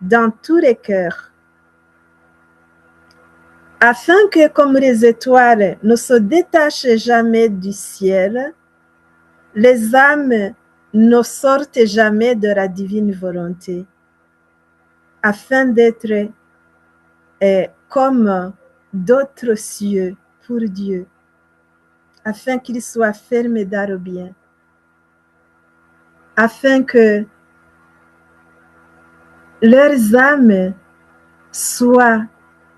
dans tous les cœurs, afin que, comme les étoiles ne se détachent jamais du ciel, les âmes ne sortent jamais de la divine volonté, afin d'être comme d'autres cieux pour Dieu, afin qu'ils soient fermés dans le bien, afin que leurs âmes soient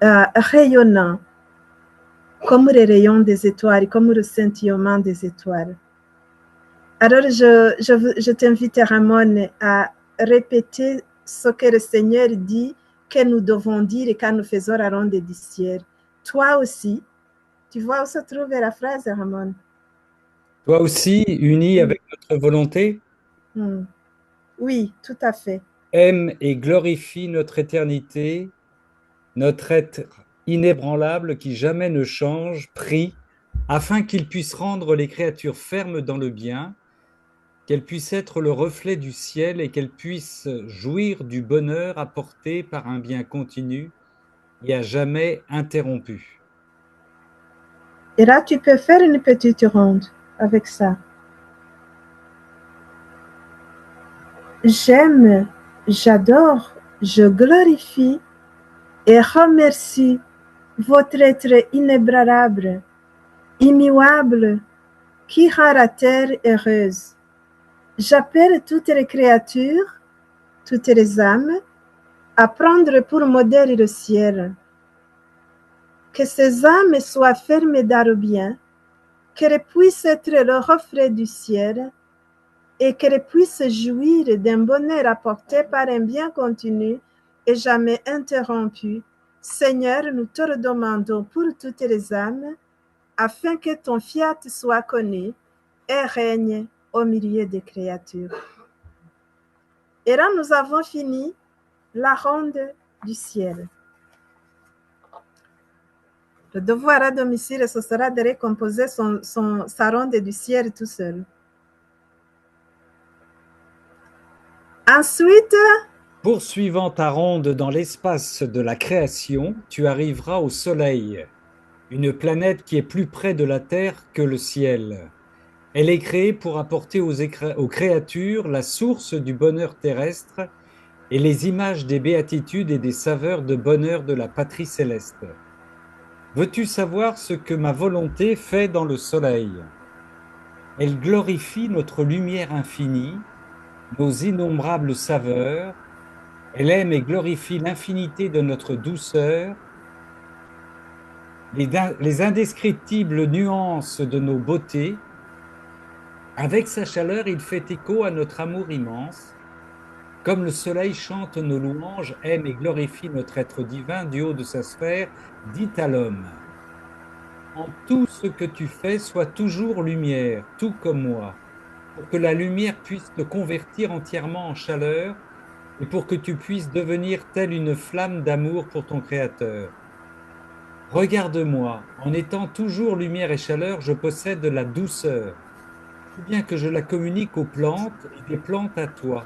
rayonnants comme les rayons des étoiles, comme le scintillement des étoiles. Alors, je t'invite, Ramon, à répéter ce que le Seigneur dit que nous devons dire quand nous faisons la ronde du ciel. Toi aussi, tu vois où se trouve la phrase, Ramon? Toi aussi, uni avec notre volonté, Oui, tout à fait. aime et glorifie notre éternité, notre être inébranlable qui jamais ne change, prie, afin qu'il puisse rendre les créatures fermes dans le bien, qu'elles puissent être le reflet du ciel et qu'elles puissent jouir du bonheur apporté par un bien continu et à jamais interrompu. Et là, tu peux faire une petite ronde avec ça. J'aime, j'adore, je glorifie et remercie votre être inébranlable, immuable, qui rend la terre heureuse. J'appelle toutes les créatures, toutes les âmes, à prendre pour modèle le ciel. Que ces âmes soient fermées dans le bien, qu'elles puissent être le reflet du ciel et qu'elles puissent jouir d'un bonheur apporté par un bien continu et jamais interrompu. Seigneur, nous te le demandons pour toutes les âmes, afin que ton fiat soit connu et règne au milieu des créatures. Et là, nous avons fini la ronde du ciel. Le devoir à domicile, ce sera de recomposer sa ronde du ciel tout seul. Ensuite, poursuivant ta ronde dans l'espace de la création, tu arriveras au Soleil, une planète qui est plus près de la Terre que le ciel. Elle est créée pour apporter aux créatures la source du bonheur terrestre et les images des béatitudes et des saveurs de bonheur de la patrie céleste. Veux-tu savoir ce que ma volonté fait dans le Soleil? Elle glorifie notre lumière infinie, nos innombrables saveurs. Elle aime et glorifie l'infinité de notre douceur, les indescriptibles nuances de nos beautés. Avec sa chaleur, il fait écho à notre amour immense. Comme le soleil chante nos louanges, aime et glorifie notre être divin du haut de sa sphère, dit à l'homme. En tout ce que tu fais, sois toujours lumière, tout comme moi, pour que la lumière puisse te convertir entièrement en chaleur et pour que tu puisses devenir telle une flamme d'amour pour ton Créateur. Regarde-moi, en étant toujours lumière et chaleur, je possède de la douceur, si bien que je la communique aux plantes et des plantes à toi.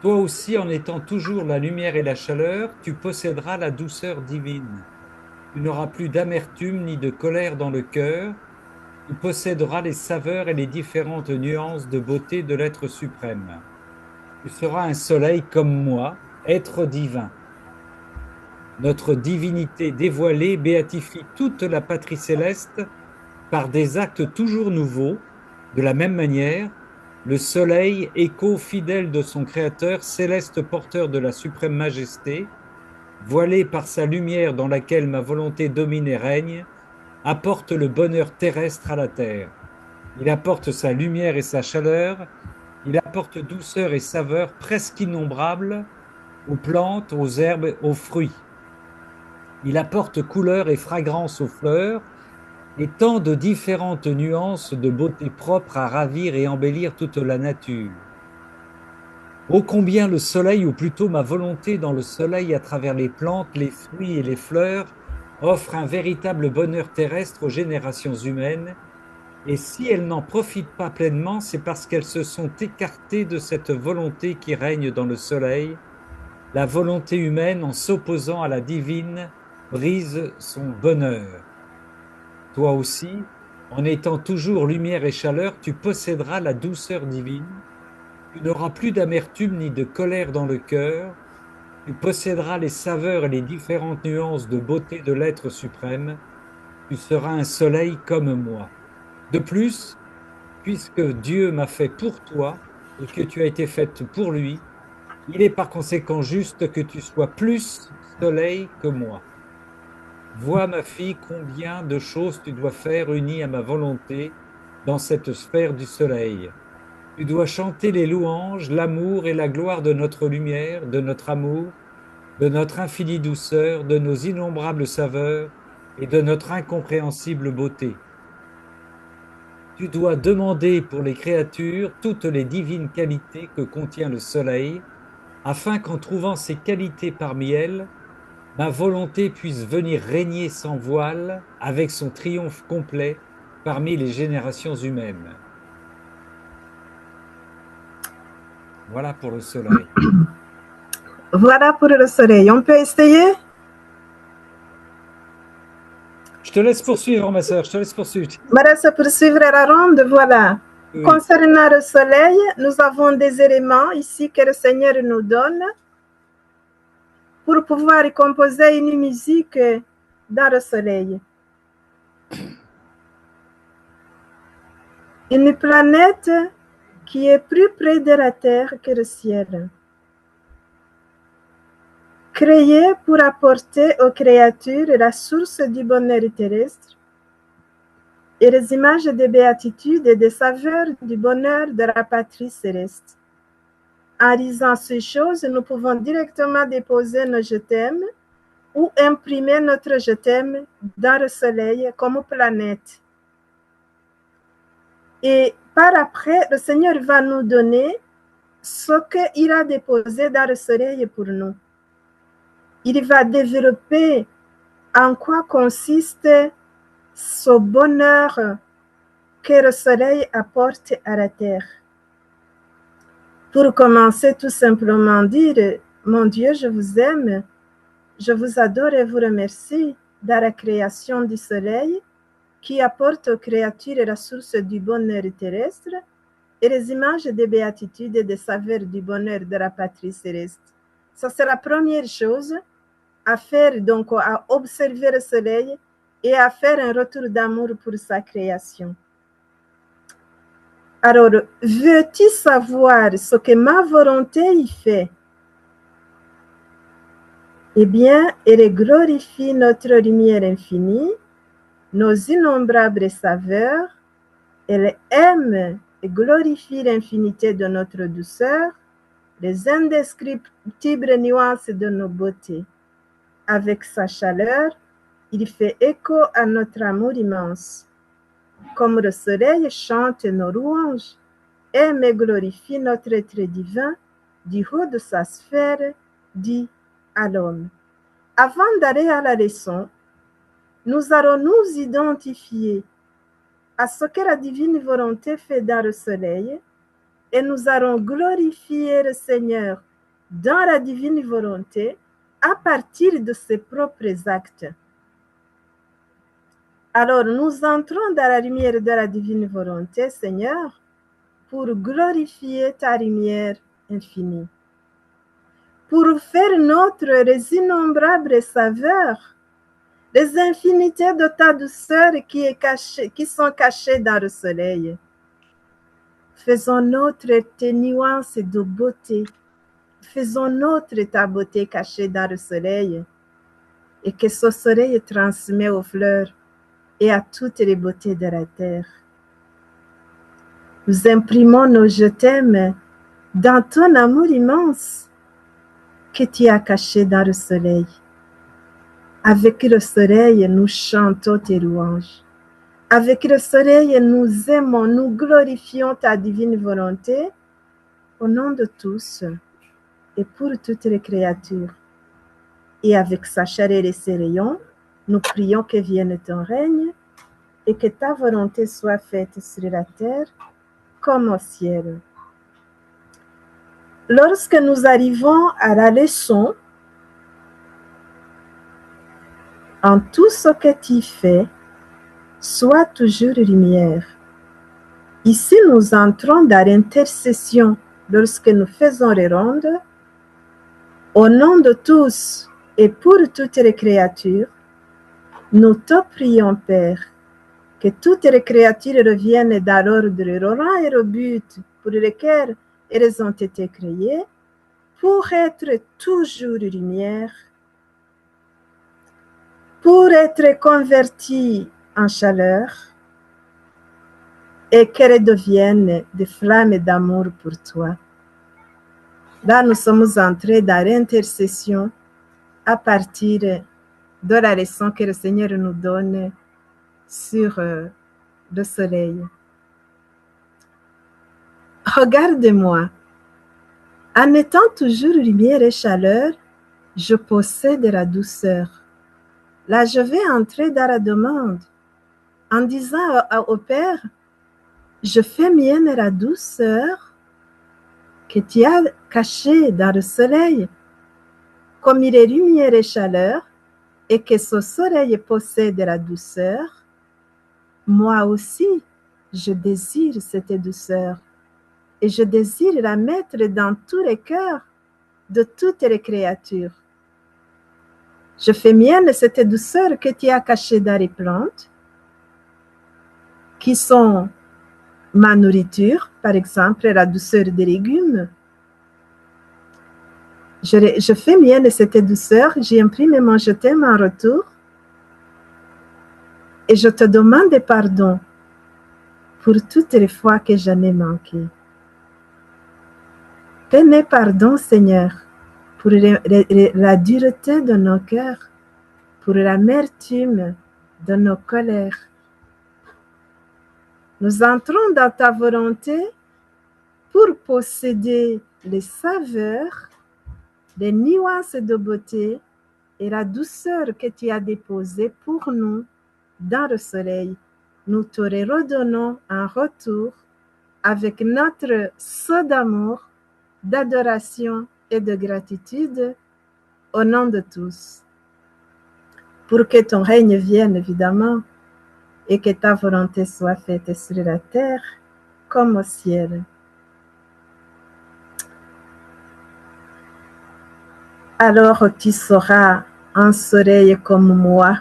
Toi aussi, en étant toujours la lumière et la chaleur, tu posséderas la douceur divine. Tu n'auras plus d'amertume ni de colère dans le cœur, Tu posséderas les saveurs et les différentes nuances de beauté de l'être suprême. Tu seras un soleil comme moi, être divin. Notre divinité dévoilée béatifie toute la patrie céleste par des actes toujours nouveaux. De la même manière, le soleil, écho fidèle de son Créateur, céleste porteur de la suprême majesté, voilé par sa lumière dans laquelle ma volonté domine et règne, apporte le bonheur terrestre à la terre. Il apporte sa lumière et sa chaleur, il apporte douceur et saveur presque innombrables aux plantes, aux herbes, aux fruits. Il apporte couleur et fragrance aux fleurs, et tant de différentes nuances de beauté propre à ravir et embellir toute la nature. Ô combien le soleil, ou plutôt ma volonté dans le soleil à travers les plantes, les fruits et les fleurs, offre un véritable bonheur terrestre aux générations humaines, et si elles n'en profitent pas pleinement, c'est parce qu'elles se sont écartées de cette volonté qui règne dans le soleil. La volonté humaine, en s'opposant à la divine, brise son bonheur. Toi aussi, en étant toujours lumière et chaleur, tu posséderas la douceur divine. Tu n'auras plus d'amertume ni de colère dans le cœur. Tu posséderas les saveurs et les différentes nuances de beauté de l'être suprême. Tu seras un soleil comme moi. De plus, puisque Dieu m'a fait pour toi et que tu as été faite pour lui, il est par conséquent juste que tu sois plus soleil que moi. Vois, ma fille, combien de choses tu dois faire unies à ma volonté dans cette sphère du soleil. Tu dois chanter les louanges, l'amour et la gloire de notre lumière, de notre amour, de notre infinie douceur, de nos innombrables saveurs et de notre incompréhensible beauté. Tu dois demander pour les créatures toutes les divines qualités que contient le soleil, afin qu'en trouvant ces qualités parmi elles, ma volonté puisse venir régner sans voile, avec son triomphe complet, parmi les générations humaines. Voilà pour le soleil. Voilà pour le soleil. On peut essayer? Je te laisse poursuivre, ma sœur, je te laisse poursuivre. Voilà, se poursuivre la ronde, voilà. Oui. Concernant le soleil, nous avons des éléments ici que le Seigneur nous donne pour pouvoir composer une musique dans le soleil. Une planète qui est plus près de la Terre que le ciel. Créée pour apporter aux créatures la source du bonheur terrestre et les images de béatitude et des saveurs du bonheur de la patrie céleste. En lisant ces choses, nous pouvons directement déposer nos je t'aime ou imprimer notre je t'aime dans le soleil comme planète. Et par après, le Seigneur va nous donner ce qu'il a déposé dans le soleil pour nous. Il va développer en quoi consiste ce bonheur que le soleil apporte à la terre. Pour commencer, tout simplement dire, mon Dieu, je vous aime, je vous adore et vous remercie dans la création du soleil qui apporte aux créatures la source du bonheur terrestre et les images des béatitudes et des saveurs du bonheur de la patrie céleste. Ça, c'est la première chose à faire, donc à observer le soleil et à faire un retour d'amour pour sa création. Alors, veux-tu savoir ce que ma volonté y fait? Eh bien, elle glorifie notre lumière infinie, nos innombrables saveurs, elle aime et glorifie l'infinité de notre douceur, les indescriptibles nuances de nos beautés. Avec sa chaleur, il fait écho à notre amour immense. Comme le soleil chante nos louanges, aime et glorifie notre être divin du haut de sa sphère, dit à l'homme. Avant d'aller à la leçon, nous allons nous identifier à ce que la divine volonté fait dans le soleil et nous allons glorifier le Seigneur dans la divine volonté à partir de ses propres actes. Alors, nous entrons dans la lumière de la divine volonté, Seigneur, pour glorifier ta lumière infinie, pour faire notre les innombrables saveurs, les infinités de ta douceur qui sont cachées dans le soleil. Faisons notre tes nuances de beauté, faisons notre ta beauté cachée dans le soleil, et que ce soleil transmet aux fleurs et à toutes les beautés de la terre. Nous imprimons nos je t'aime dans ton amour immense que tu as caché dans le soleil. Avec le soleil, nous chantons tes louanges. Avec le soleil, nous aimons, nous glorifions ta divine volonté au nom de tous et pour toutes les créatures. Et avec sa chaleur et ses rayons, nous prions que vienne ton règne et que ta volonté soit faite sur la terre comme au ciel. Lorsque nous arrivons à la leçon, en tout ce que tu fais, sois toujours lumière. Ici, nous entrons dans l'intercession lorsque nous faisons les rondes. Au nom de tous et pour toutes les créatures, nous te prions, Père, que toutes les créatures reviennent dans l'ordre, le rang et le but pour lequel elles ont été créées, pour être toujours lumière, pour être converties en chaleur, et qu'elles deviennent des flammes d'amour pour toi. Là, nous sommes entrés dans l'intercession à partir de la leçon que le Seigneur nous donne sur le soleil. Regarde-moi, en étant toujours lumière et chaleur, je possède la douceur. Là, je vais entrer dans la demande en disant au Père, je fais mienne la douceur que tu as cachée dans le soleil. Comme il est lumière et chaleur, et que ce soleil possède la douceur, moi aussi, je désire cette douceur. Et je désire la mettre dans tous les cœurs de toutes les créatures. Je fais mienne cette douceur que tu as cachée dans les plantes, qui sont ma nourriture, par exemple, la douceur des légumes. Je fais mienne cette douceur, j'imprime mon je t'aime en retour, et je te demande pardon pour toutes les fois que j'en ai manqué. Fais-moi pardon, Seigneur, pour la dureté de nos cœurs, pour l'amertume de nos colères. Nous entrons dans ta volonté pour posséder les saveurs, les nuances de beauté et la douceur que tu as déposée pour nous dans le soleil. Nous te les redonnons en retour avec notre saut d'amour, d'adoration et de gratitude au nom de tous. Pour que ton règne vienne, évidemment, et que ta volonté soit faite sur la terre comme au ciel. Alors tu seras un soleil comme moi,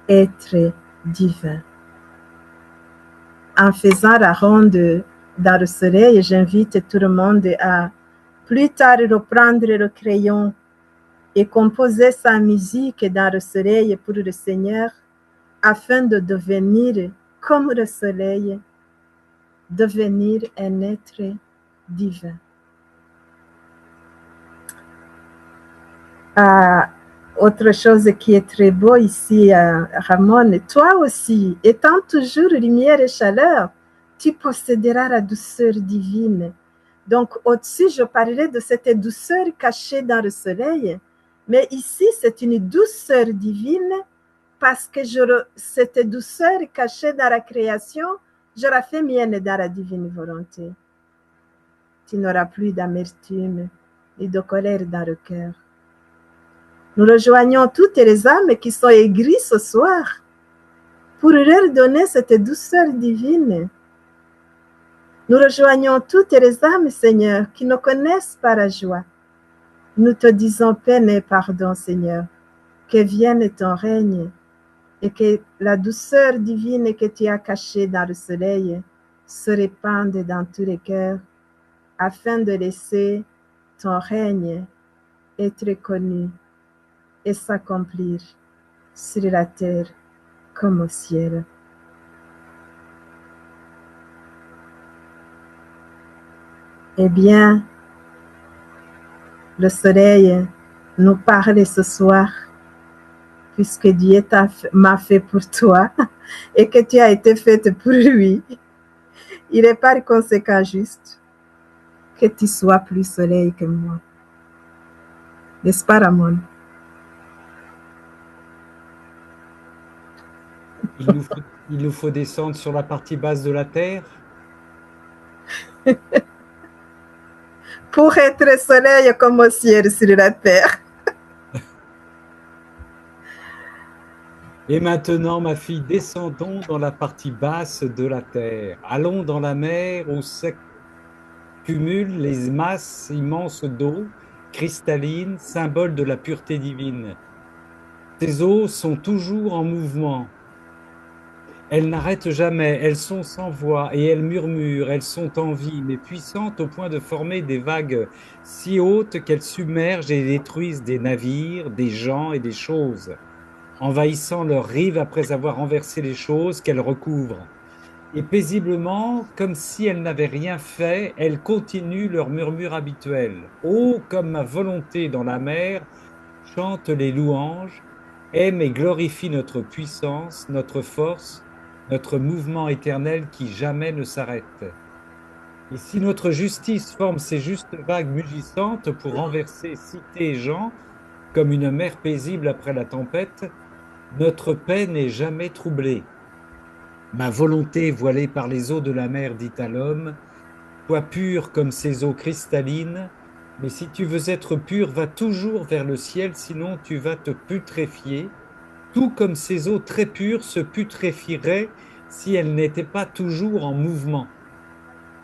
être divin. En faisant la ronde dans le soleil, j'invite tout le monde à plus tard reprendre le crayon et composer sa musique dans le soleil pour le Seigneur, afin de devenir comme le soleil, devenir un être divin. Autre chose qui est très beau ici, Ramon, toi aussi, étant toujours lumière et chaleur, tu posséderas la douceur divine. Donc au-dessus, je parlais de cette douceur cachée dans le soleil, mais ici, c'est une douceur divine parce que cette douceur cachée dans la création, je la fais mienne dans la divine volonté. Tu n'auras plus d'amertume et de colère dans le cœur. Nous rejoignons toutes les âmes qui sont aigries ce soir pour leur donner cette douceur divine. Nous rejoignons toutes les âmes, Seigneur, qui ne connaissent pas la joie. Nous te disons peine et pardon, Seigneur, que vienne ton règne et que la douceur divine que tu as cachée dans le soleil se répande dans tous les cœurs afin de laisser ton règne être connu et s'accomplir sur la terre comme au ciel. Eh bien, le soleil nous parle ce soir, puisque Dieu m'a fait pour toi et que tu as été faite pour lui. Il est par conséquent juste que tu sois plus soleil que moi. N'est-ce pas, Ramon? Il nous faut descendre sur la partie basse de la terre. Pour être soleil comme au ciel sur la terre. Et maintenant, ma fille, descendons dans la partie basse de la terre. Allons dans la mer où s'accumulent les masses immenses d'eau cristalline, symbole de la pureté divine. Ces eaux sont toujours en mouvement. Elles n'arrêtent jamais, elles sont sans voix et elles murmurent, elles sont en vie, mais puissantes au point de former des vagues si hautes qu'elles submergent et détruisent des navires, des gens et des choses, envahissant leurs rives après avoir renversé les choses qu'elles recouvrent. Et paisiblement, comme si elles n'avaient rien fait, elles continuent leur murmure habituel. Oh, comme ma volonté dans la mer chante les louanges, aime et glorifie notre puissance, notre force, notre mouvement éternel qui jamais ne s'arrête. Et si notre justice forme ces justes vagues mugissantes pour renverser cité et gens, comme une mer paisible après la tempête, notre paix n'est jamais troublée. Ma volonté voilée par les eaux de la mer dit à l'homme, sois pur comme ces eaux cristallines, mais si tu veux être pur, va toujours vers le ciel, sinon tu vas te putréfier, tout comme ces eaux très pures se putréfieraient si elles n'étaient pas toujours en mouvement.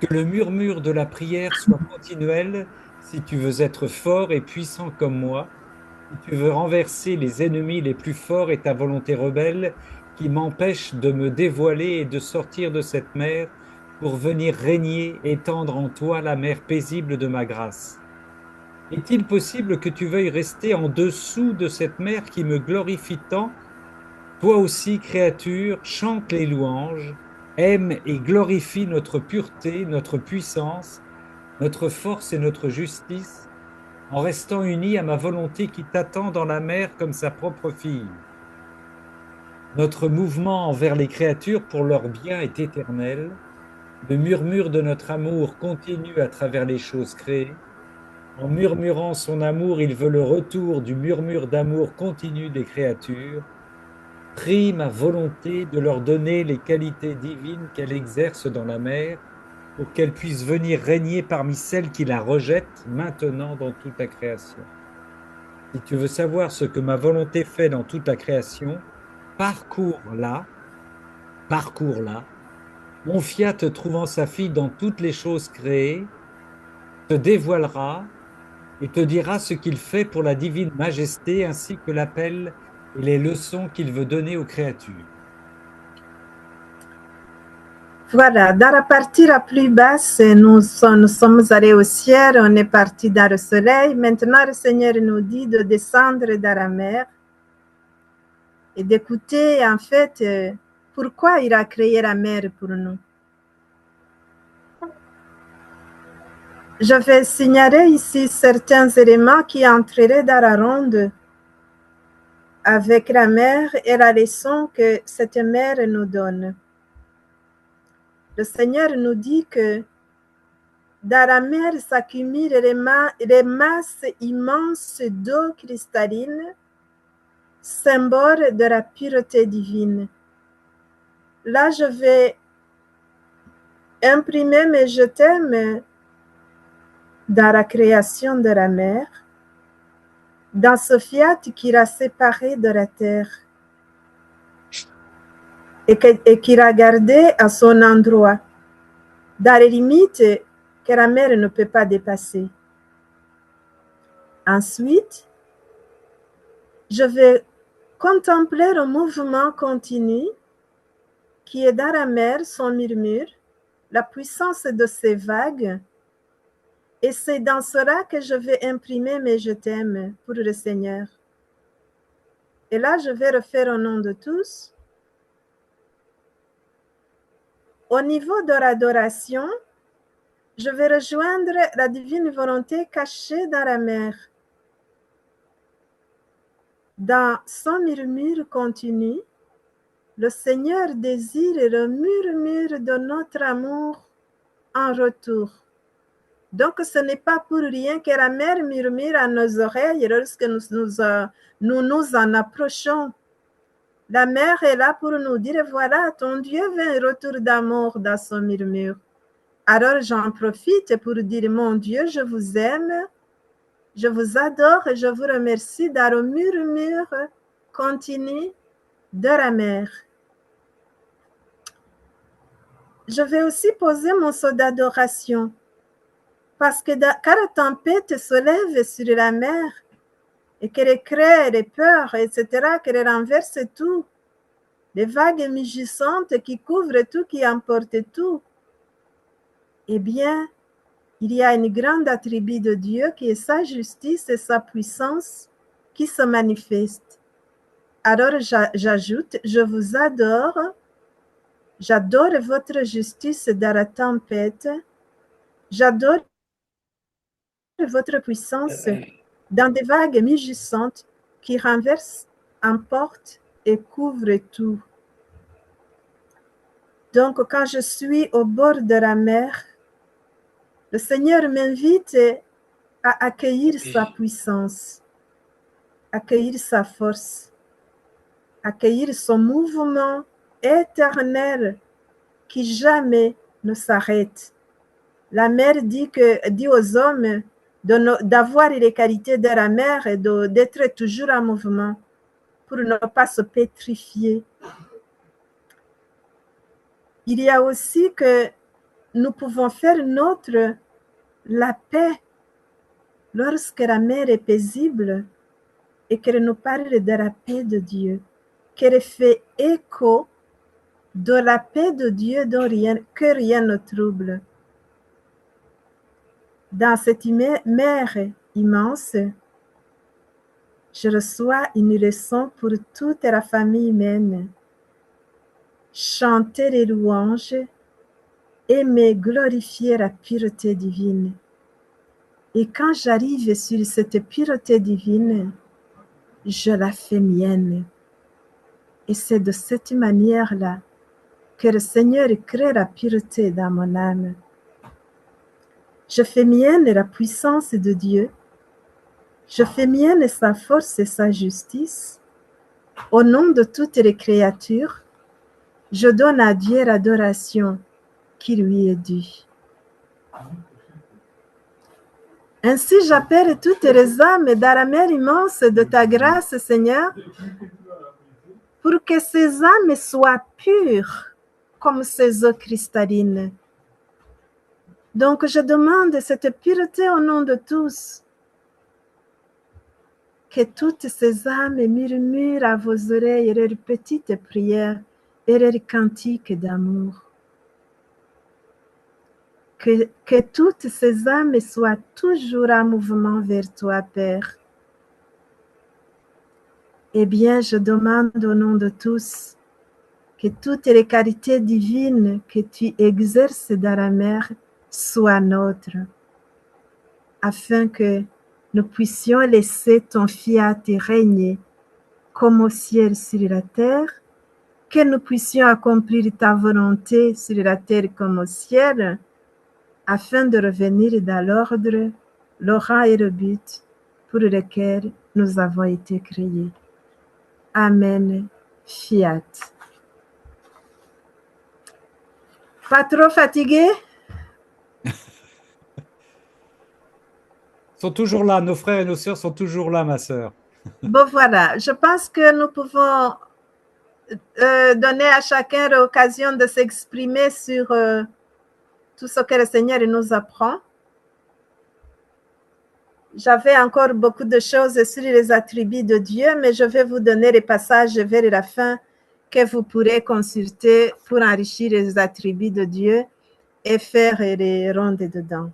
Que le murmure de la prière soit continuel si tu veux être fort et puissant comme moi, si tu veux renverser les ennemis les plus forts et ta volonté rebelle qui m'empêche de me dévoiler et de sortir de cette mer pour venir régner et tendre en toi la mer paisible de ma grâce. Est-il possible que tu veuilles rester en dessous de cette mer qui me glorifie tant? Toi aussi, créature, chante les louanges, aime et glorifie notre pureté, notre puissance, notre force et notre justice, en restant unis à ma volonté qui t'attend dans la mer comme sa propre fille. Notre mouvement envers les créatures pour leur bien est éternel. Le murmure de notre amour continue à travers les choses créées. En murmurant son amour, il veut le retour du murmure d'amour continu des créatures. Prie ma volonté de leur donner les qualités divines qu'elle exerce dans la mer pour qu'elle puisse venir régner parmi celles qui la rejettent maintenant dans toute la création. Si tu veux savoir ce que ma volonté fait dans toute la création, parcours-la, parcours-la. Mon fiat trouvant sa fille dans toutes les choses créées, te dévoilera et te dira ce qu'il fait pour la divine majesté ainsi que l'appel et les leçons qu'il veut donner aux créatures. Voilà, dans la partie la plus basse, nous sommes allés au ciel, on est parti dans le soleil. Maintenant, le Seigneur nous dit de descendre dans la mer et d'écouter en fait pourquoi il a créé la mer pour nous. Je vais signaler ici certains éléments qui entreraient dans la ronde avec la mer et la leçon que cette mer nous donne. Le Seigneur nous dit que dans la mer s'accumulent les masses immenses d'eau cristalline, symbole de la pureté divine. Là, je vais imprimer mes je t'aime dans la création de la mer, dans ce fiat qui l'a séparé de la terre. et qui regardait à son endroit, dans les limites que la mer ne peut pas dépasser. Ensuite, je vais contempler le mouvement continu qui est dans la mer, son murmure, la puissance de ses vagues, et c'est dans cela que je vais imprimer mes je t'aime pour le Seigneur. Et là, je vais refaire au nom de tous. Au niveau de l'adoration, je vais rejoindre la divine volonté cachée dans la mer. Dans son murmure continu, le Seigneur désire le murmure de notre amour en retour. Donc, ce n'est pas pour rien que la mer murmure à nos oreilles lorsque nous en approchons. La mer est là pour nous dire, voilà, ton Dieu veut un retour d'amour dans son murmure. Alors, j'en profite pour dire, mon Dieu, je vous aime, je vous adore et je vous remercie dans le murmure continu de la mer. Je vais aussi poser mon seau d'adoration parce que quand la tempête se lève sur la mer et qu'elle crée les peurs, etc., qu'elle renverse tout, les vagues mugissantes qui couvrent tout, qui emportent tout, eh bien, il y a une grande attribut de Dieu qui est sa justice et sa puissance qui se manifeste. Alors j'ajoute, je vous adore, j'adore votre justice dans la tempête, j'adore votre puissance dans des vagues mugissantes qui renversent, emportent et couvrent tout. Donc, quand je suis au bord de la mer, le Seigneur m'invite à accueillir sa puissance, accueillir sa force, accueillir son mouvement éternel qui jamais ne s'arrête. La mer dit aux hommes d'avoir les qualités de la mer et d'être toujours en mouvement pour ne pas se pétrifier. Il y a aussi que nous pouvons faire la paix lorsque la mer est paisible et qu'elle nous parle de la paix de Dieu, qu'elle fait écho de la paix de Dieu que rien ne trouble. Dans cette mer immense, je reçois une leçon pour toute la famille humaine. Chanter les louanges, aimer, glorifier la pureté divine. Et quand j'arrive sur cette pureté divine, je la fais mienne. Et c'est de cette manière-là que le Seigneur crée la pureté dans mon âme. Je fais mienne la puissance de Dieu. Je fais mienne sa force et sa justice. Au nom de toutes les créatures, je donne à Dieu l'adoration qui lui est due. Ainsi, j'appelle toutes les âmes dans la mer immense de ta grâce, Seigneur, pour que ces âmes soient pures comme ces eaux cristallines. Donc, je demande cette pureté au nom de tous. Que toutes ces âmes murmurent à vos oreilles leurs petites prières et leurs cantiques d'amour. Que toutes ces âmes soient toujours en mouvement vers toi, Père. Eh bien, je demande au nom de tous que toutes les qualités divines que tu exerces dans la mer soient nôtres, afin que nous puissions laisser ton fiat régner comme au ciel sur la terre, que nous puissions accomplir ta volonté sur la terre comme au ciel, afin de revenir dans l'ordre, le rang et le but pour lequel nous avons été créés. Amen. Fiat. Pas trop fatigué? Ils sont toujours là, nos frères et nos sœurs sont toujours là, ma sœur. Bon, voilà, je pense que nous pouvons donner à chacun l'occasion de s'exprimer sur tout ce que le Seigneur nous apprend. J'avais encore beaucoup de choses sur les attributs de Dieu, mais je vais vous donner les passages vers la fin que vous pourrez consulter pour enrichir les attributs de Dieu et faire les rondes dedans.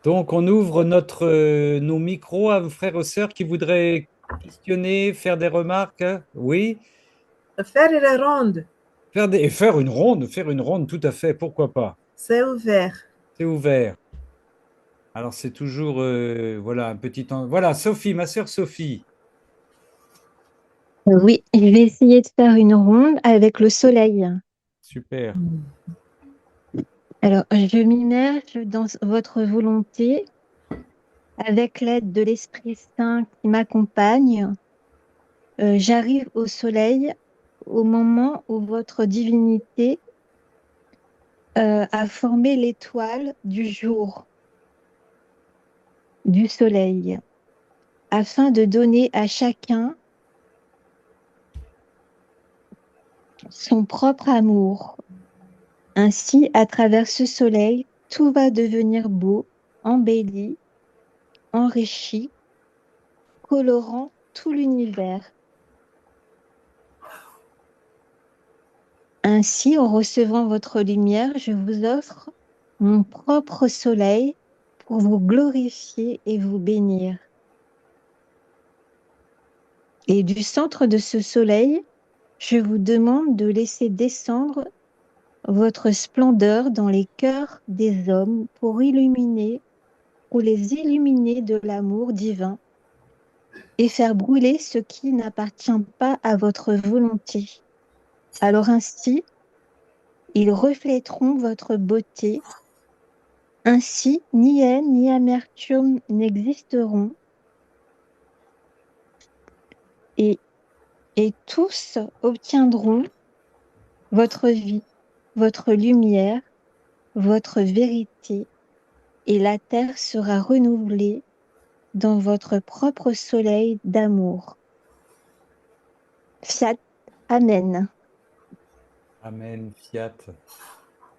Donc, on ouvre nos micros à vos frères et sœurs qui voudraient questionner, faire des remarques. Oui, Faire les rondes, faire une ronde, tout à fait, pourquoi pas. c'est ouvert. C'est ouvert. Alors, c'est toujours, voilà, Voilà, Sophie, ma sœur Sophie. Oui, je vais essayer de faire une ronde avec le soleil. Super. Alors, je m'immerge dans votre volonté avec l'aide de l'Esprit Saint qui m'accompagne. J'arrive au soleil au moment où votre divinité a formé l'étoile du jour, du soleil, afin de donner à chacun son propre amour. Ainsi, à travers ce soleil, tout va devenir beau, embelli, enrichi, colorant tout l'univers. Ainsi, en recevant votre lumière, je vous offre mon propre soleil pour vous glorifier et vous bénir. Et du centre de ce soleil, je vous demande de laisser descendre votre splendeur dans les cœurs des hommes pour les illuminer de l'amour divin et faire brûler ce qui n'appartient pas à votre volonté. Alors ainsi, ils reflèteront votre beauté. Ainsi, ni haine ni amertume n'existeront et tous obtiendront votre vie, votre lumière, votre vérité, et la terre sera renouvelée dans votre propre soleil d'amour. Fiat, Amen. Amen, fiat.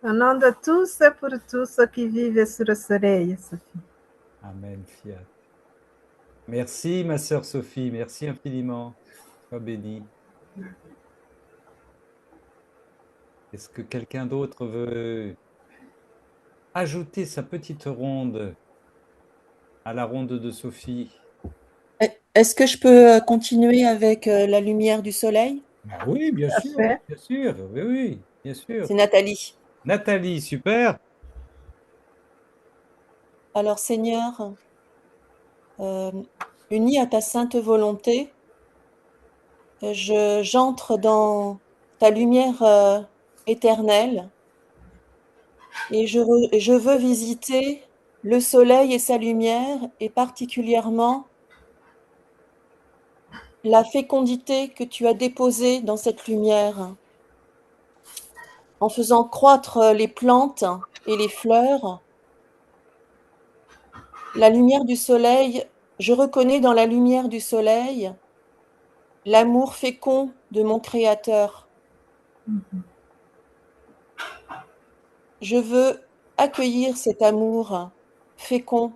Au nom de tous et pour tous ceux qui vivent sur le soleil, Sophie. Amen, fiat. Merci, ma sœur Sophie, merci infiniment. Sois bénie. Est-ce que quelqu'un d'autre veut ajouter sa petite ronde à la ronde de Sophie? Est-ce que je peux continuer avec la lumière du soleil? Ah oui, bien sûr, Parfait. bien sûr, oui, oui, bien sûr. C'est Nathalie. Nathalie, super. Alors Seigneur, uni à ta sainte volonté, j'entre dans ta lumière éternelle et je veux visiter le soleil et sa lumière et particulièrement la fécondité que tu as déposée dans cette lumière en faisant croître les plantes et les fleurs. La lumière du soleil, je reconnais dans la lumière du soleil l'amour fécond de mon Créateur. Je veux accueillir cet amour fécond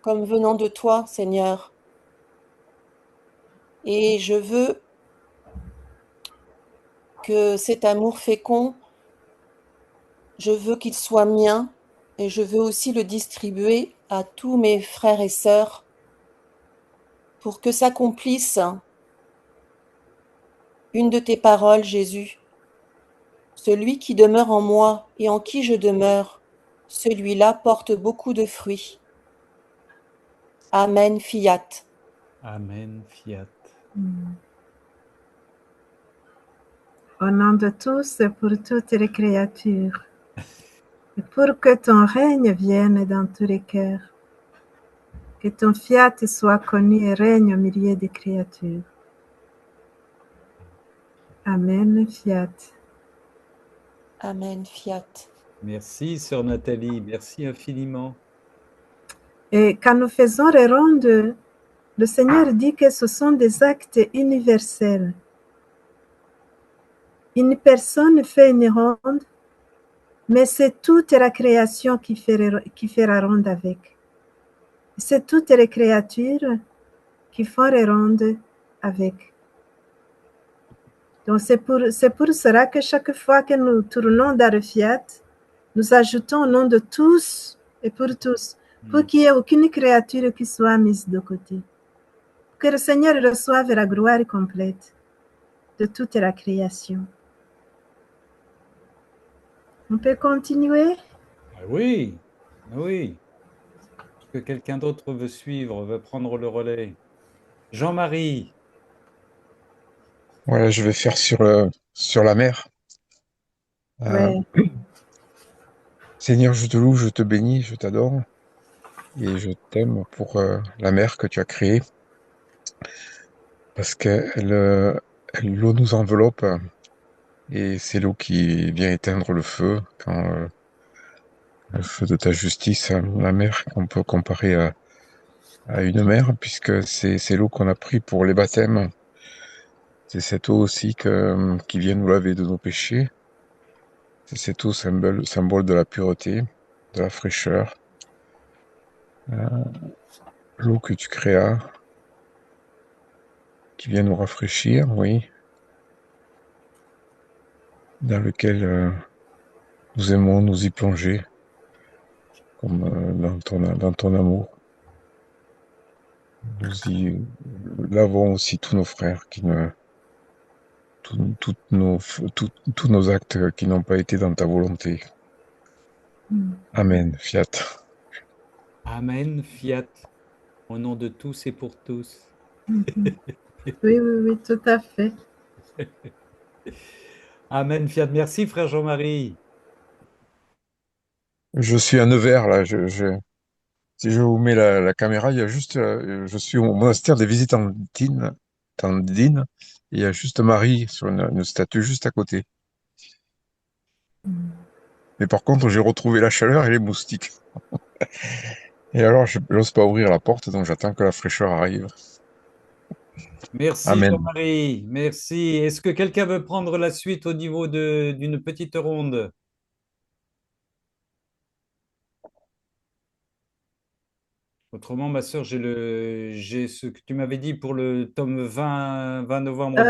comme venant de toi, Seigneur. Et je veux que cet amour fécond, je veux qu'il soit mien et je veux aussi le distribuer à tous mes frères et sœurs pour que s'accomplisse une de tes paroles, Jésus. Celui qui demeure en moi et en qui je demeure, celui-là porte beaucoup de fruits. Amen, fiat. Amen, fiat. Au nom de tous et pour toutes les créatures, et pour que ton règne vienne dans tous les cœurs, que ton fiat soit connu et règne au milieu des créatures. Amen, fiat. Amen, fiat. Merci, sœur Nathalie, merci infiniment. Et quand nous faisons les rondes, Le Seigneur dit que ce sont des actes universels. Une personne fait une ronde, mais c'est toute la création qui fait la ronde avec. C'est toutes les créatures qui font les rondes avec. Donc c'est pour cela que chaque fois que nous tournons dans le fiat, nous ajoutons au nom de tous et pour tous, pour qu'il n'y ait aucune créature qui soit mise de côté. Que le Seigneur reçoive la gloire complète de toute la création. On peut continuer? Oui, oui. Est-ce que quelqu'un d'autre veut suivre, veut prendre le relais? Jean-Marie. Voilà, je vais faire sur la mer. Ouais. Seigneur, je te loue, je te bénis, je t'adore et je t'aime pour la mer que tu as créée parce que l'eau nous enveloppe et c'est l'eau qui vient éteindre le feu quand le feu de ta justice, la mer qu'on peut comparer à une mer puisque c'est l'eau qu'on a pris pour les baptêmes. C'est cette eau aussi qui vient nous laver de nos péchés. C'est cette eau symbole de la pureté, de la fraîcheur. L'eau que tu créas, qui vient nous rafraîchir, oui, dans lequel nous aimons nous y plonger, comme dans ton amour. Nous y lavons aussi tous nos frères tous nos actes qui n'ont pas été dans ta volonté. Amen, fiat. Amen, fiat. Au nom de tous et pour tous. Oui, tout à fait. Amen, fiat. Merci, frère Jean-Marie. Je suis à Nevers, là. Si je vous mets la caméra, il y a juste, je suis au monastère des Visitandines, Tandines, et il y a juste Marie sur une statue juste à côté. Mais par contre, j'ai retrouvé la chaleur et les moustiques. Et alors, je n'ose pas ouvrir la porte, donc j'attends que la fraîcheur arrive. Merci, Amen. Jean-Marie. Merci. Est-ce que quelqu'un veut prendre la suite au niveau d'une petite ronde? Autrement, ma sœur, j'ai ce que tu m'avais dit pour le tome 20 novembre.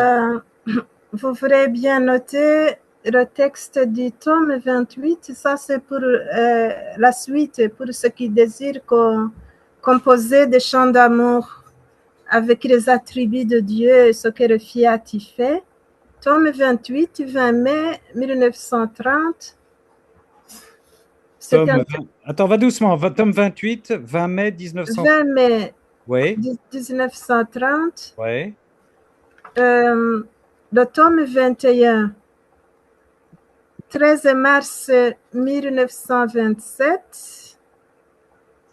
Vous ferez bien noter le texte du tome 28. Ça, c'est pour la suite, pour ceux qui désirent composer des chants d'amour avec les attributs de Dieu et ce que le fiat y fait. Tome 28, 20 mai 1930. Attends, va doucement. Tome 28, 20 mai 1900. 20 mai Oui, 1930. oui. Le tome 21, 13 mars 1927.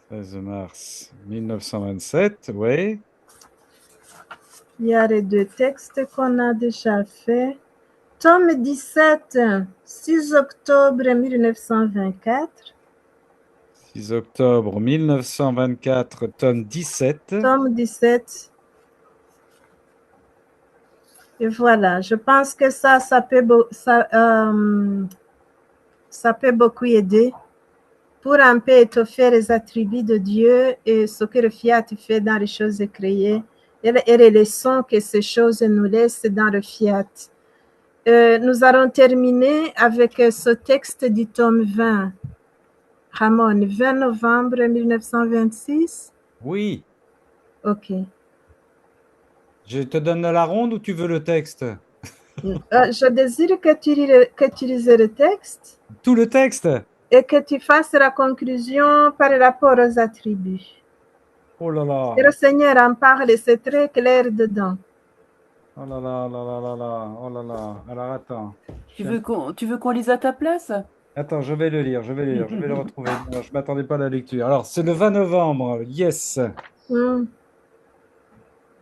13 mars 1927, oui. Il y a les deux textes qu'on a déjà fait. Tome 17, 6 octobre 1924. 6 octobre 1924, tome 17. Tome 17. Et voilà, je pense que ça peut beaucoup aider pour un peu étoffer les attributs de Dieu et ce que le fiat fait dans les choses créées et les leçons que ces choses nous laissent dans le fiat. Nous allons terminer avec ce texte du tome 20. Ramon, 20 novembre 1926. Oui. OK. Je te donne la ronde ou tu veux le texte? Je désire que tu lises le texte. Tout le texte? Et que tu fasses la conclusion par rapport aux attributs. Oh là là. Et le Seigneur en parle et c'est très clair dedans. Oh là là, là là là là, oh là là. Alors attends. Tu veux qu'on lise à ta place? Attends, je vais le lire, je vais le retrouver. Non, je ne m'attendais pas à la lecture. Alors, c'est le 20 novembre, yes.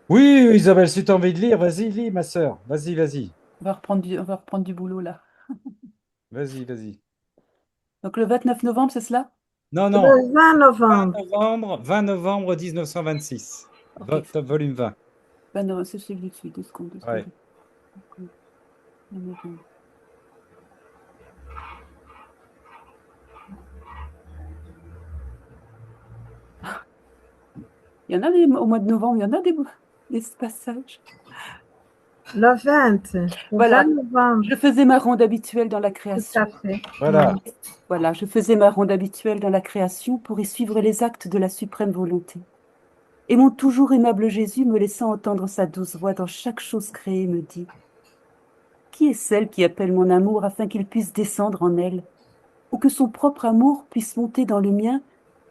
Oui, Isabelle, si tu as envie de lire, vas-y, lis, ma sœur. Vas-y. On va reprendre du boulot là. Vas-y. Donc le 29 novembre, c'est cela? Non. Le 20 novembre. 20 novembre 1926. Ok. Volume 20. Ben non, c'est celui dessus, 2 secondes, 2 Ouais. secondes. Numéro. Il y en a au mois de novembre, il y en a des passages. Le 20, le Voilà. 20 novembre, Je faisais ma ronde habituelle dans la tout création. à fait. Voilà. Voilà, je faisais ma ronde habituelle dans la création pour y suivre les actes de la suprême volonté. Et mon toujours aimable Jésus, me laissant entendre sa douce voix dans chaque chose créée, me dit: Qui est celle qui appelle mon amour afin qu'il puisse descendre en elle, ou que son propre amour puisse monter dans le mien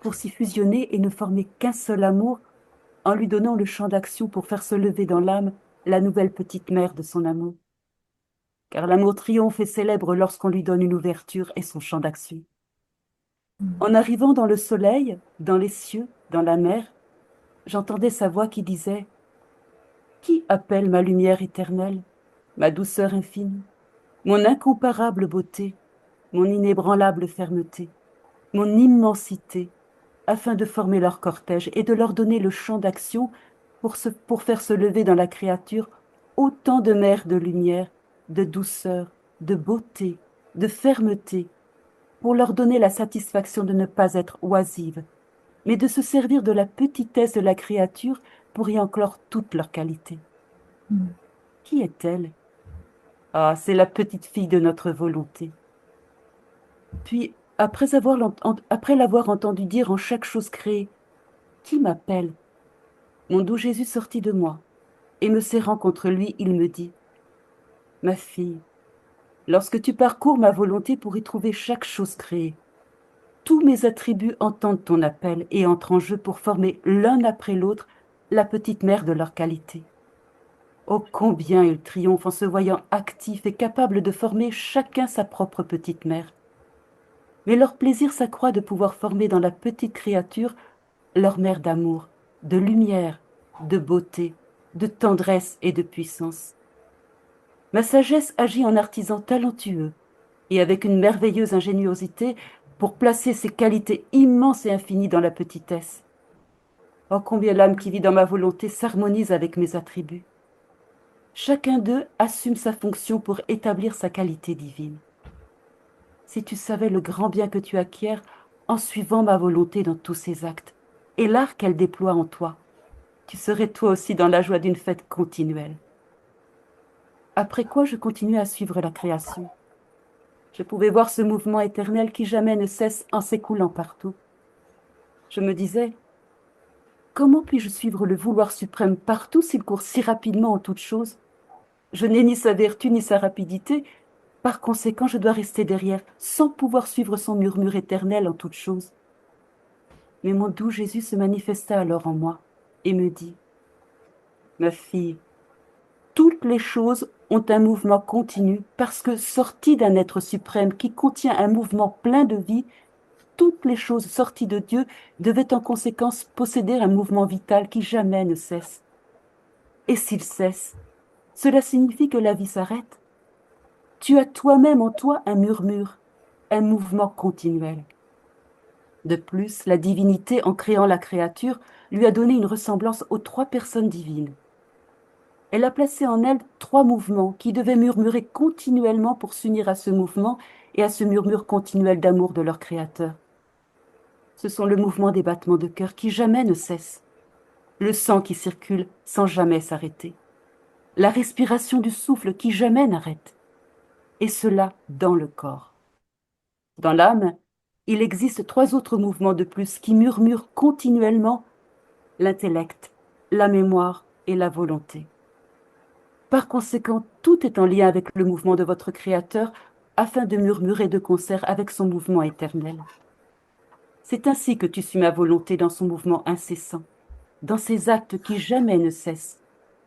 pour s'y fusionner et ne former qu'un seul amour, en lui donnant le champ d'action pour faire se lever dans l'âme la nouvelle petite mère de son amour. Car l'amour triomphe et célèbre lorsqu'on lui donne une ouverture et son champ d'action. En arrivant dans le soleil, dans les cieux, dans la mer, j'entendais sa voix qui disait: Qui appelle ma lumière éternelle, ma douceur infinie, mon incomparable beauté, mon inébranlable fermeté, mon immensité, afin de former leur cortège et de leur donner le champ d'action pour faire se lever dans la créature autant de mers de lumière, de douceur, de beauté, de fermeté, pour leur donner la satisfaction de ne pas être oisives, mais de se servir de la petitesse de la créature pour y enclore toutes leurs qualités. Qui est-elle? Ah, c'est la petite fille de notre volonté. Puis, après l'avoir entendu dire en chaque chose créée: Qui m'appelle? Mon doux Jésus sortit de moi, et me serrant contre lui, il me dit: Ma fille, lorsque tu parcours ma volonté pour y trouver chaque chose créée, tous mes attributs entendent ton appel et entrent en jeu pour former l'un après l'autre la petite mère de leur qualité. Oh, combien ils triomphent en se voyant actifs et capables de former chacun sa propre petite mère. Mais leur plaisir s'accroît de pouvoir former dans la petite créature leur mère d'amour, de lumière, de beauté, de tendresse et de puissance. Ma sagesse agit en artisan talentueux et avec une merveilleuse ingéniosité pour placer ces qualités immenses et infinies dans la petitesse. Oh, combien l'âme qui vit dans ma volonté s'harmonise avec mes attributs. Chacun d'eux assume sa fonction pour établir sa qualité divine. Si tu savais le grand bien que tu acquiers en suivant ma volonté dans tous ses actes, et l'art qu'elle déploie en toi, tu serais toi aussi dans la joie d'une fête continuelle. Après quoi je continuais à suivre la création. Je pouvais voir ce mouvement éternel qui jamais ne cesse en s'écoulant partout. Je me disais: comment puis-je suivre le vouloir suprême partout s'il court si rapidement en toutes choses? Je n'ai ni sa vertu ni sa rapidité, par conséquent je dois rester derrière, sans pouvoir suivre son murmure éternel en toutes choses. Mais mon doux Jésus se manifesta alors en moi et me dit: Ma fille, toutes les choses ont un mouvement continu parce que, sorties d'un être suprême qui contient un mouvement plein de vie, toutes les choses sorties de Dieu devaient en conséquence posséder un mouvement vital qui jamais ne cesse. Et s'il cesse, cela signifie que la vie s'arrête. Tu as toi-même en toi un murmure, un mouvement continuel. De plus, la divinité, en créant la créature, lui a donné une ressemblance aux 3 personnes divines. Elle a placé en elle 3 mouvements qui devaient murmurer continuellement pour s'unir à ce mouvement et à ce murmure continuel d'amour de leur Créateur. Ce sont le mouvement des battements de cœur qui jamais ne cessent, le sang qui circule sans jamais s'arrêter, la respiration du souffle qui jamais n'arrête, et cela dans le corps. Dans l'âme, il existe 3 autres mouvements de plus qui murmurent continuellement: l'intellect, la mémoire et la volonté. Par conséquent, tout est en lien avec le mouvement de votre Créateur afin de murmurer de concert avec son mouvement éternel. C'est ainsi que tu suis ma volonté dans son mouvement incessant, dans ses actes qui jamais ne cessent,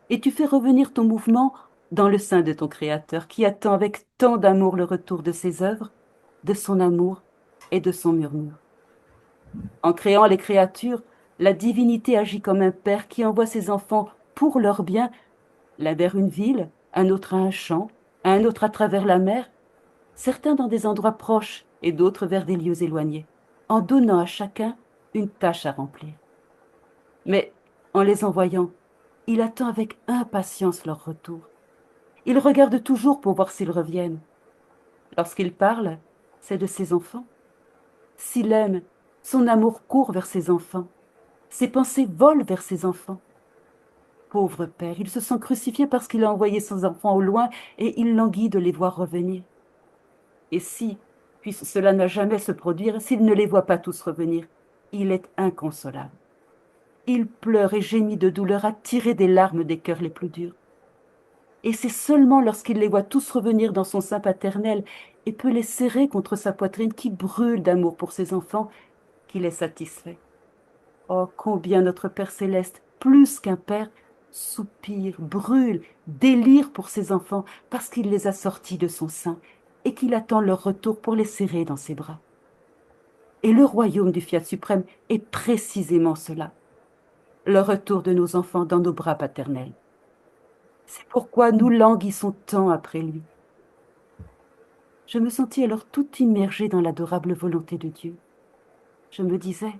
et tu fais revenir ton mouvement dans le sein de ton Créateur qui attend avec tant d'amour le retour de ses œuvres, de son amour et de son murmure. En créant les créatures, la divinité agit comme un père qui envoie ses enfants pour leur bien, l'un vers une ville, un autre à un champ, un autre à travers la mer, certains dans des endroits proches et d'autres vers des lieux éloignés, en donnant à chacun une tâche à remplir. Mais En les envoyant, il attend avec impatience leur retour. Il regarde toujours pour voir s'ils reviennent. Lorsqu'il parle, c'est de ses enfants. S'il aime, son amour court vers ses enfants. Ses pensées volent vers ses enfants. Pauvre père, il se sent crucifié parce qu'il a envoyé ses enfants au loin et il languit de les voir revenir. Et si, puisque cela n'a jamais se produire, s'il ne les voit pas tous revenir, il est inconsolable. Il pleure et gémit de douleur à tirer des larmes des cœurs les plus durs. Et c'est seulement lorsqu'il les voit tous revenir dans son sein paternel et peut les serrer contre sa poitrine qui brûle d'amour pour ses enfants qu'il est satisfait. Oh, combien notre Père céleste, plus qu'un père, soupire, brûle, délire pour ses enfants parce qu'il les a sortis de son sein et qu'il attend leur retour pour les serrer dans ses bras. Et le royaume du Fiat suprême est précisément cela, le retour de nos enfants dans nos bras paternels. C'est pourquoi nous languissons tant après lui. Je me sentis alors tout immergée dans l'adorable volonté de Dieu. Je me disais,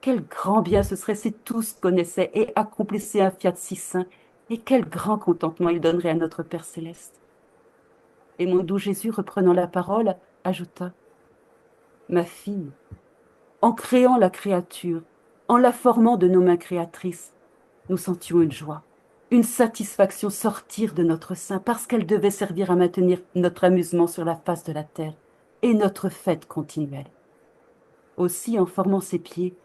quel grand bien ce serait si tous connaissaient et accomplissaient un fiat si saint, et quel grand contentement il donnerait à notre Père céleste. Et mon doux Jésus, reprenant la parole, ajouta, ma fille, en créant la créature, en la formant de nos mains créatrices, nous sentions une joie, une satisfaction sortir de notre sein parce qu'elle devait servir à maintenir notre amusement sur la face de la terre et notre fête continuelle. Aussi, en formant ses pieds,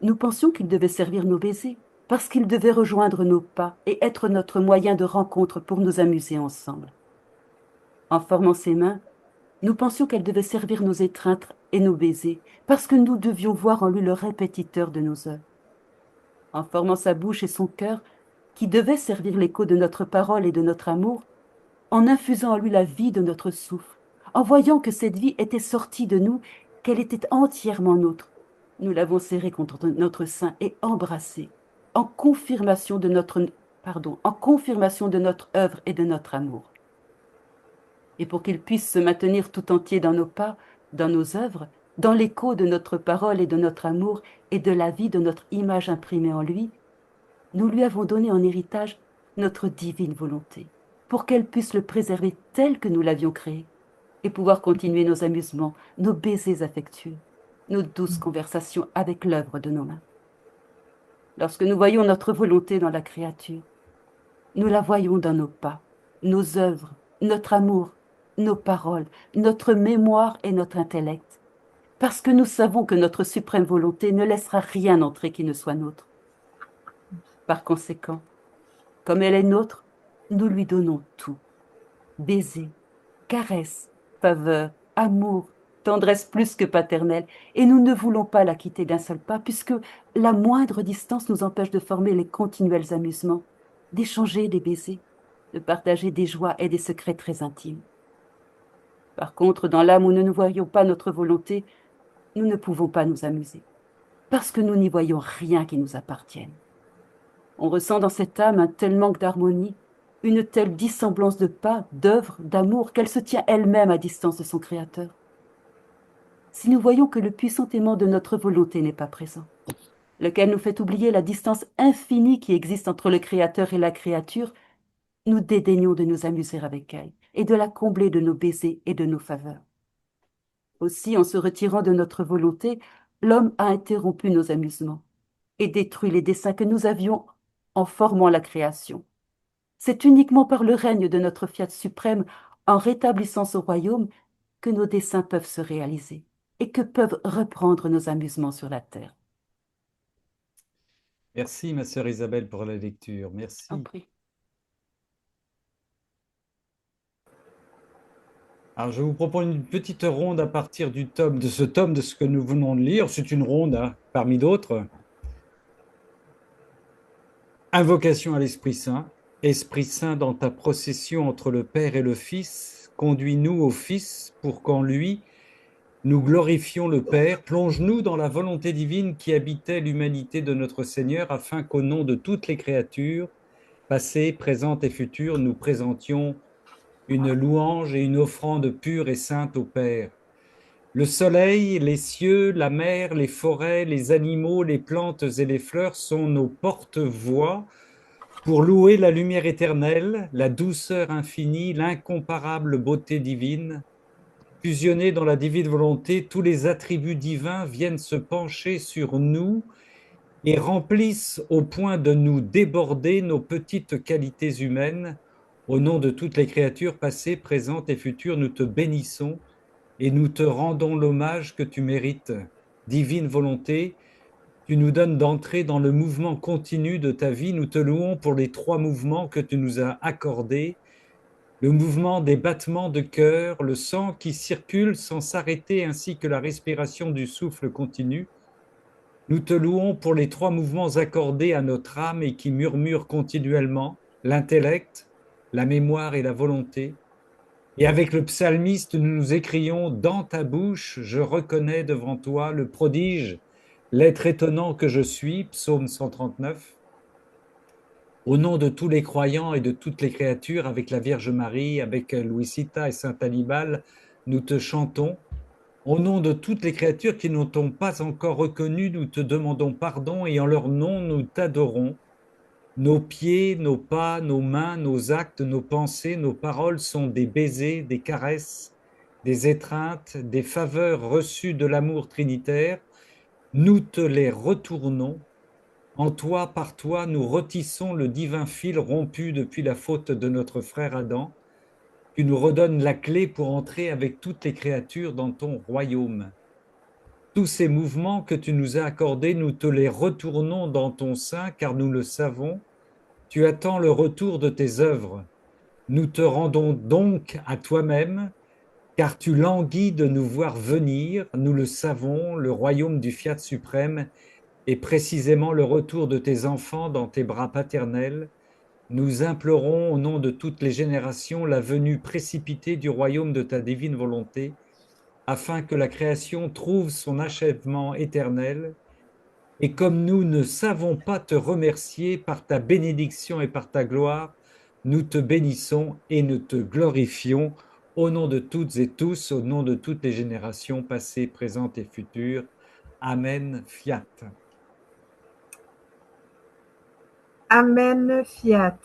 nous pensions qu'il devait servir nos baisers, parce qu'il devait rejoindre nos pas et être notre moyen de rencontre pour nous amuser ensemble. En formant ses mains, nous pensions qu'elle devait servir nos étreintes et nos baisers, parce que nous devions voir en lui le répétiteur de nos œuvres. En formant sa bouche et son cœur, qui devaient servir l'écho de notre parole et de notre amour, en infusant en lui la vie de notre souffle, en voyant que cette vie était sortie de nous, qu'elle était entièrement nôtre, nous l'avons serrée contre notre sein et embrassée, en confirmation de notre œuvre et de notre amour. Et pour qu'il puisse se maintenir tout entier dans nos pas, dans nos œuvres, dans l'écho de notre parole et de notre amour et de la vie de notre image imprimée en lui, nous lui avons donné en héritage notre divine volonté, pour qu'elle puisse le préserver tel que nous l'avions créé, et pouvoir continuer nos amusements, nos baisers affectueux, nos douces conversations avec l'œuvre de nos mains. Lorsque nous voyons notre volonté dans la créature, nous la voyons dans nos pas, nos œuvres, notre amour, nos paroles, notre mémoire et notre intellect, parce que nous savons que notre suprême volonté ne laissera rien entrer qui ne soit nôtre. Par conséquent, comme elle est nôtre, nous lui donnons tout. Baisers, caresses, faveurs, amour, tendresse plus que paternelle, et nous ne voulons pas la quitter d'un seul pas, puisque la moindre distance nous empêche de former les continuels amusements, d'échanger des baisers, de partager des joies et des secrets très intimes. Par contre, dans l'âme où nous ne voyons pas notre volonté, nous ne pouvons pas nous amuser, parce que nous n'y voyons rien qui nous appartienne. On ressent dans cette âme un tel manque d'harmonie, une telle dissemblance de pas, d'œuvre, d'amour, qu'elle se tient elle-même à distance de son Créateur. Si nous voyons que le puissant aimant de notre volonté n'est pas présent, lequel nous fait oublier la distance infinie qui existe entre le Créateur et la créature, nous dédaignons de nous amuser avec elle et de la combler de nos baisers et de nos faveurs. Aussi, en se retirant de notre volonté, l'homme a interrompu nos amusements et détruit les desseins que nous avions en formant la création. C'est uniquement par le règne de notre Fiat suprême, en rétablissant ce royaume, que nos desseins peuvent se réaliser et que peuvent reprendre nos amusements sur la terre. Merci, ma sœur Isabelle, pour la lecture. Merci. En prie. Alors, je vous propose une petite ronde à partir du tome, de ce que nous venons de lire. C'est une ronde, hein, parmi d'autres. Invocation à l'Esprit Saint. Esprit Saint, dans ta procession entre le Père et le Fils, conduis-nous au Fils pour qu'en lui, nous glorifions le Père. Plonge-nous dans la volonté divine qui habitait l'humanité de notre Seigneur, afin qu'au nom de toutes les créatures, passées, présentes et futures, nous présentions une louange et une offrande pure et sainte au Père. Le soleil, les cieux, la mer, les forêts, les animaux, les plantes et les fleurs sont nos porte-voix pour louer la lumière éternelle, la douceur infinie, l'incomparable beauté divine. Fusionnés dans la divine volonté, tous les attributs divins viennent se pencher sur nous et remplissent au point de nous déborder nos petites qualités humaines. Au nom de toutes les créatures passées, présentes et futures, nous te bénissons et nous te rendons l'hommage que tu mérites. Divine volonté, tu nous donnes d'entrer dans le mouvement continu de ta vie. Nous te louons pour les 3 mouvements que tu nous as accordés. Le mouvement des battements de cœur, le sang qui circule sans s'arrêter, ainsi que la respiration du souffle continu. Nous te louons pour les 3 mouvements accordés à notre âme et qui murmurent continuellement, l'intellect, la mémoire et la volonté. Et avec le psalmiste, nous nous écrions, dans ta bouche, je reconnais devant toi le prodige, l'être étonnant que je suis, psaume 139. Au nom de tous les croyants et de toutes les créatures, avec la Vierge Marie, avec Louisita et Saint Hannibal, nous te chantons. Au nom de toutes les créatures qui ne t'ont pas encore reconnu, nous te demandons pardon et en leur nom, nous t'adorons. Nos pieds, nos pas, nos mains, nos actes, nos pensées, nos paroles sont des baisers, des caresses, des étreintes, des faveurs reçues de l'amour trinitaire. Nous te les retournons. En toi, par toi, nous retissons le divin fil rompu depuis la faute de notre frère Adam. Tu nous redonnes la clé pour entrer avec toutes les créatures dans ton royaume. Tous ces mouvements que tu nous as accordés, nous te les retournons dans ton sein, car nous le savons, tu attends le retour de tes œuvres. Nous te rendons donc à toi-même, car tu languis de nous voir venir, nous le savons, le royaume du Fiat suprême est précisément le retour de tes enfants dans tes bras paternels. Nous implorons au nom de toutes les générations la venue précipitée du royaume de ta divine volonté, afin que la création trouve son achèvement éternel. Et comme nous ne savons pas te remercier par ta bénédiction et par ta gloire, nous te bénissons et nous te glorifions au nom de toutes et tous, au nom de toutes les générations passées, présentes et futures. Amen, fiat. Amen, fiat.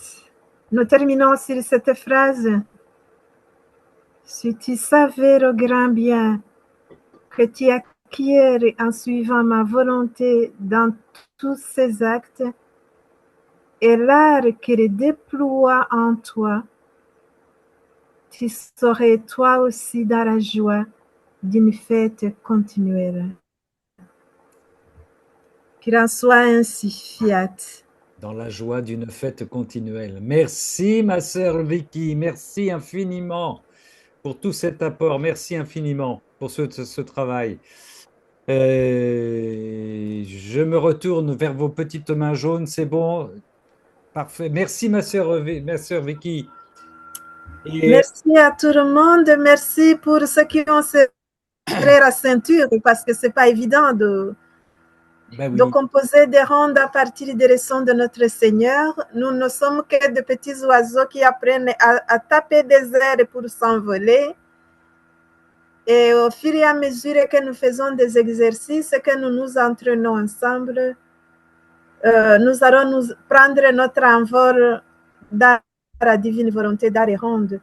Nous terminons sur cette phrase. Si tu savais le grand bien que tu acquiers en suivant ma volonté dans tous ces actes, et l'art qu'elle déploie en toi, tu serais toi aussi dans la joie d'une fête continuelle. Qu'il en soit ainsi, fiat. Dans la joie d'une fête continuelle. Merci, ma sœur Vicky, merci infiniment pour tout cet apport, merci infiniment pour ce travail. Je me retourne vers vos petites mains jaunes, c'est bon? Parfait. Merci, ma sœur Vicky. Et merci à tout le monde. Merci pour ceux qui ont serré la ceinture, parce que ce n'est pas évident de composer des rondes à partir des leçons de notre Seigneur. Nous ne sommes que de petits oiseaux qui apprennent à taper des airs pour s'envoler. Et au fur et à mesure que nous faisons des exercices, que nous nous entraînons ensemble, nous allons nous prendre notre envol dans la divine volonté dans les rondes.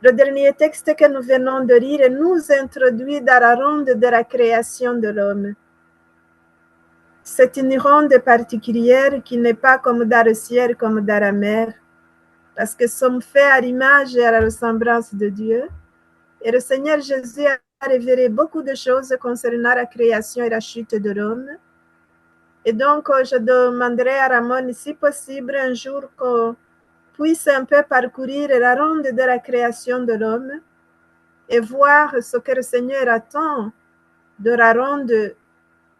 Le dernier texte que nous venons de lire nous introduit dans la ronde de la création de l'homme. C'est une ronde particulière qui n'est pas comme dans le ciel, comme dans la mer, parce que nous sommes faits à l'image et à la ressemblance de Dieu. Et le Seigneur Jésus a révélé beaucoup de choses concernant la création et la chute de l'homme. Et donc, je demanderai à Ramon, si possible, un jour qu'on puisse un peu parcourir la ronde de la création de l'homme et voir ce que le Seigneur attend de la ronde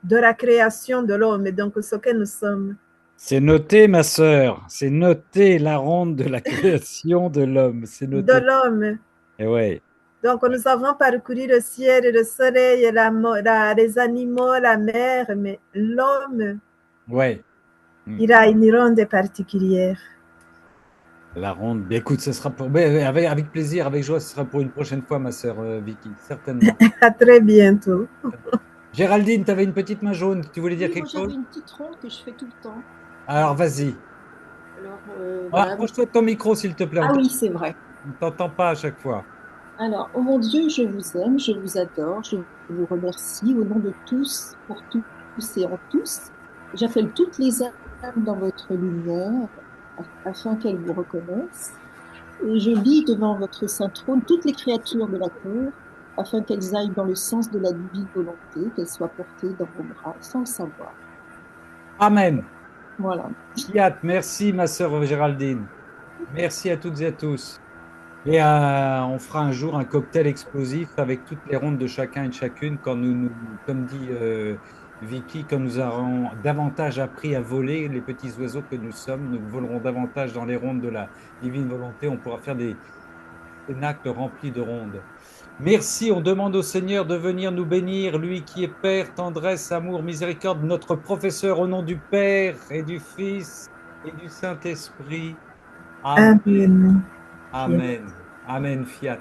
de la création de l'homme, et donc ce que nous sommes. C'est noté, ma sœur, c'est noté, la ronde de la création de l'homme. C'est noté. De l'homme. Et ouais. Donc, nous avons parcouru le ciel, le soleil, les animaux, la mer, mais l'homme, ouais. Il a une ronde particulière. La ronde. Bien, écoute, ce sera pour. Mais avec plaisir, avec joie, ce sera pour une prochaine fois, ma sœur Vicky, certainement. À très bientôt. Géraldine, tu avais une petite main jaune, tu voulais dire Oui, moi quelque chose? j'avais une petite ronde que je fais tout le temps. Alors, vas-y. Alors, Ah, voilà. approche-toi de ton micro, s'il te plaît. Ah oui, c'est vrai. On ne t'entend pas à chaque fois. Alors, oh mon Dieu, je vous aime, je vous adore, je vous remercie au nom de tous, pour tous et en tous. J'appelle toutes les âmes dans votre lumière afin qu'elles vous reconnaissent. Et je lis devant votre saint trône toutes les créatures de la terre afin qu'elles aillent dans le sens de la divine volonté, qu'elles soient portées dans vos bras sans le savoir. Amen. Voilà. Fiat, merci, ma sœur Géraldine. Merci à toutes et à tous. Et on fera un jour un cocktail explosif avec toutes les rondes de chacun et de chacune quand comme dit Vicky, quand nous aurons davantage appris à voler les petits oiseaux que nous sommes, nous volerons davantage dans les rondes de la divine volonté. On pourra faire des cénacles remplis de rondes. Merci, on demande au Seigneur de venir nous bénir, lui qui est Père, tendresse, amour, miséricorde, notre professeur au nom du Père et du Fils et du Saint-Esprit. Amen. Amen. Amen. Amen. Fiat.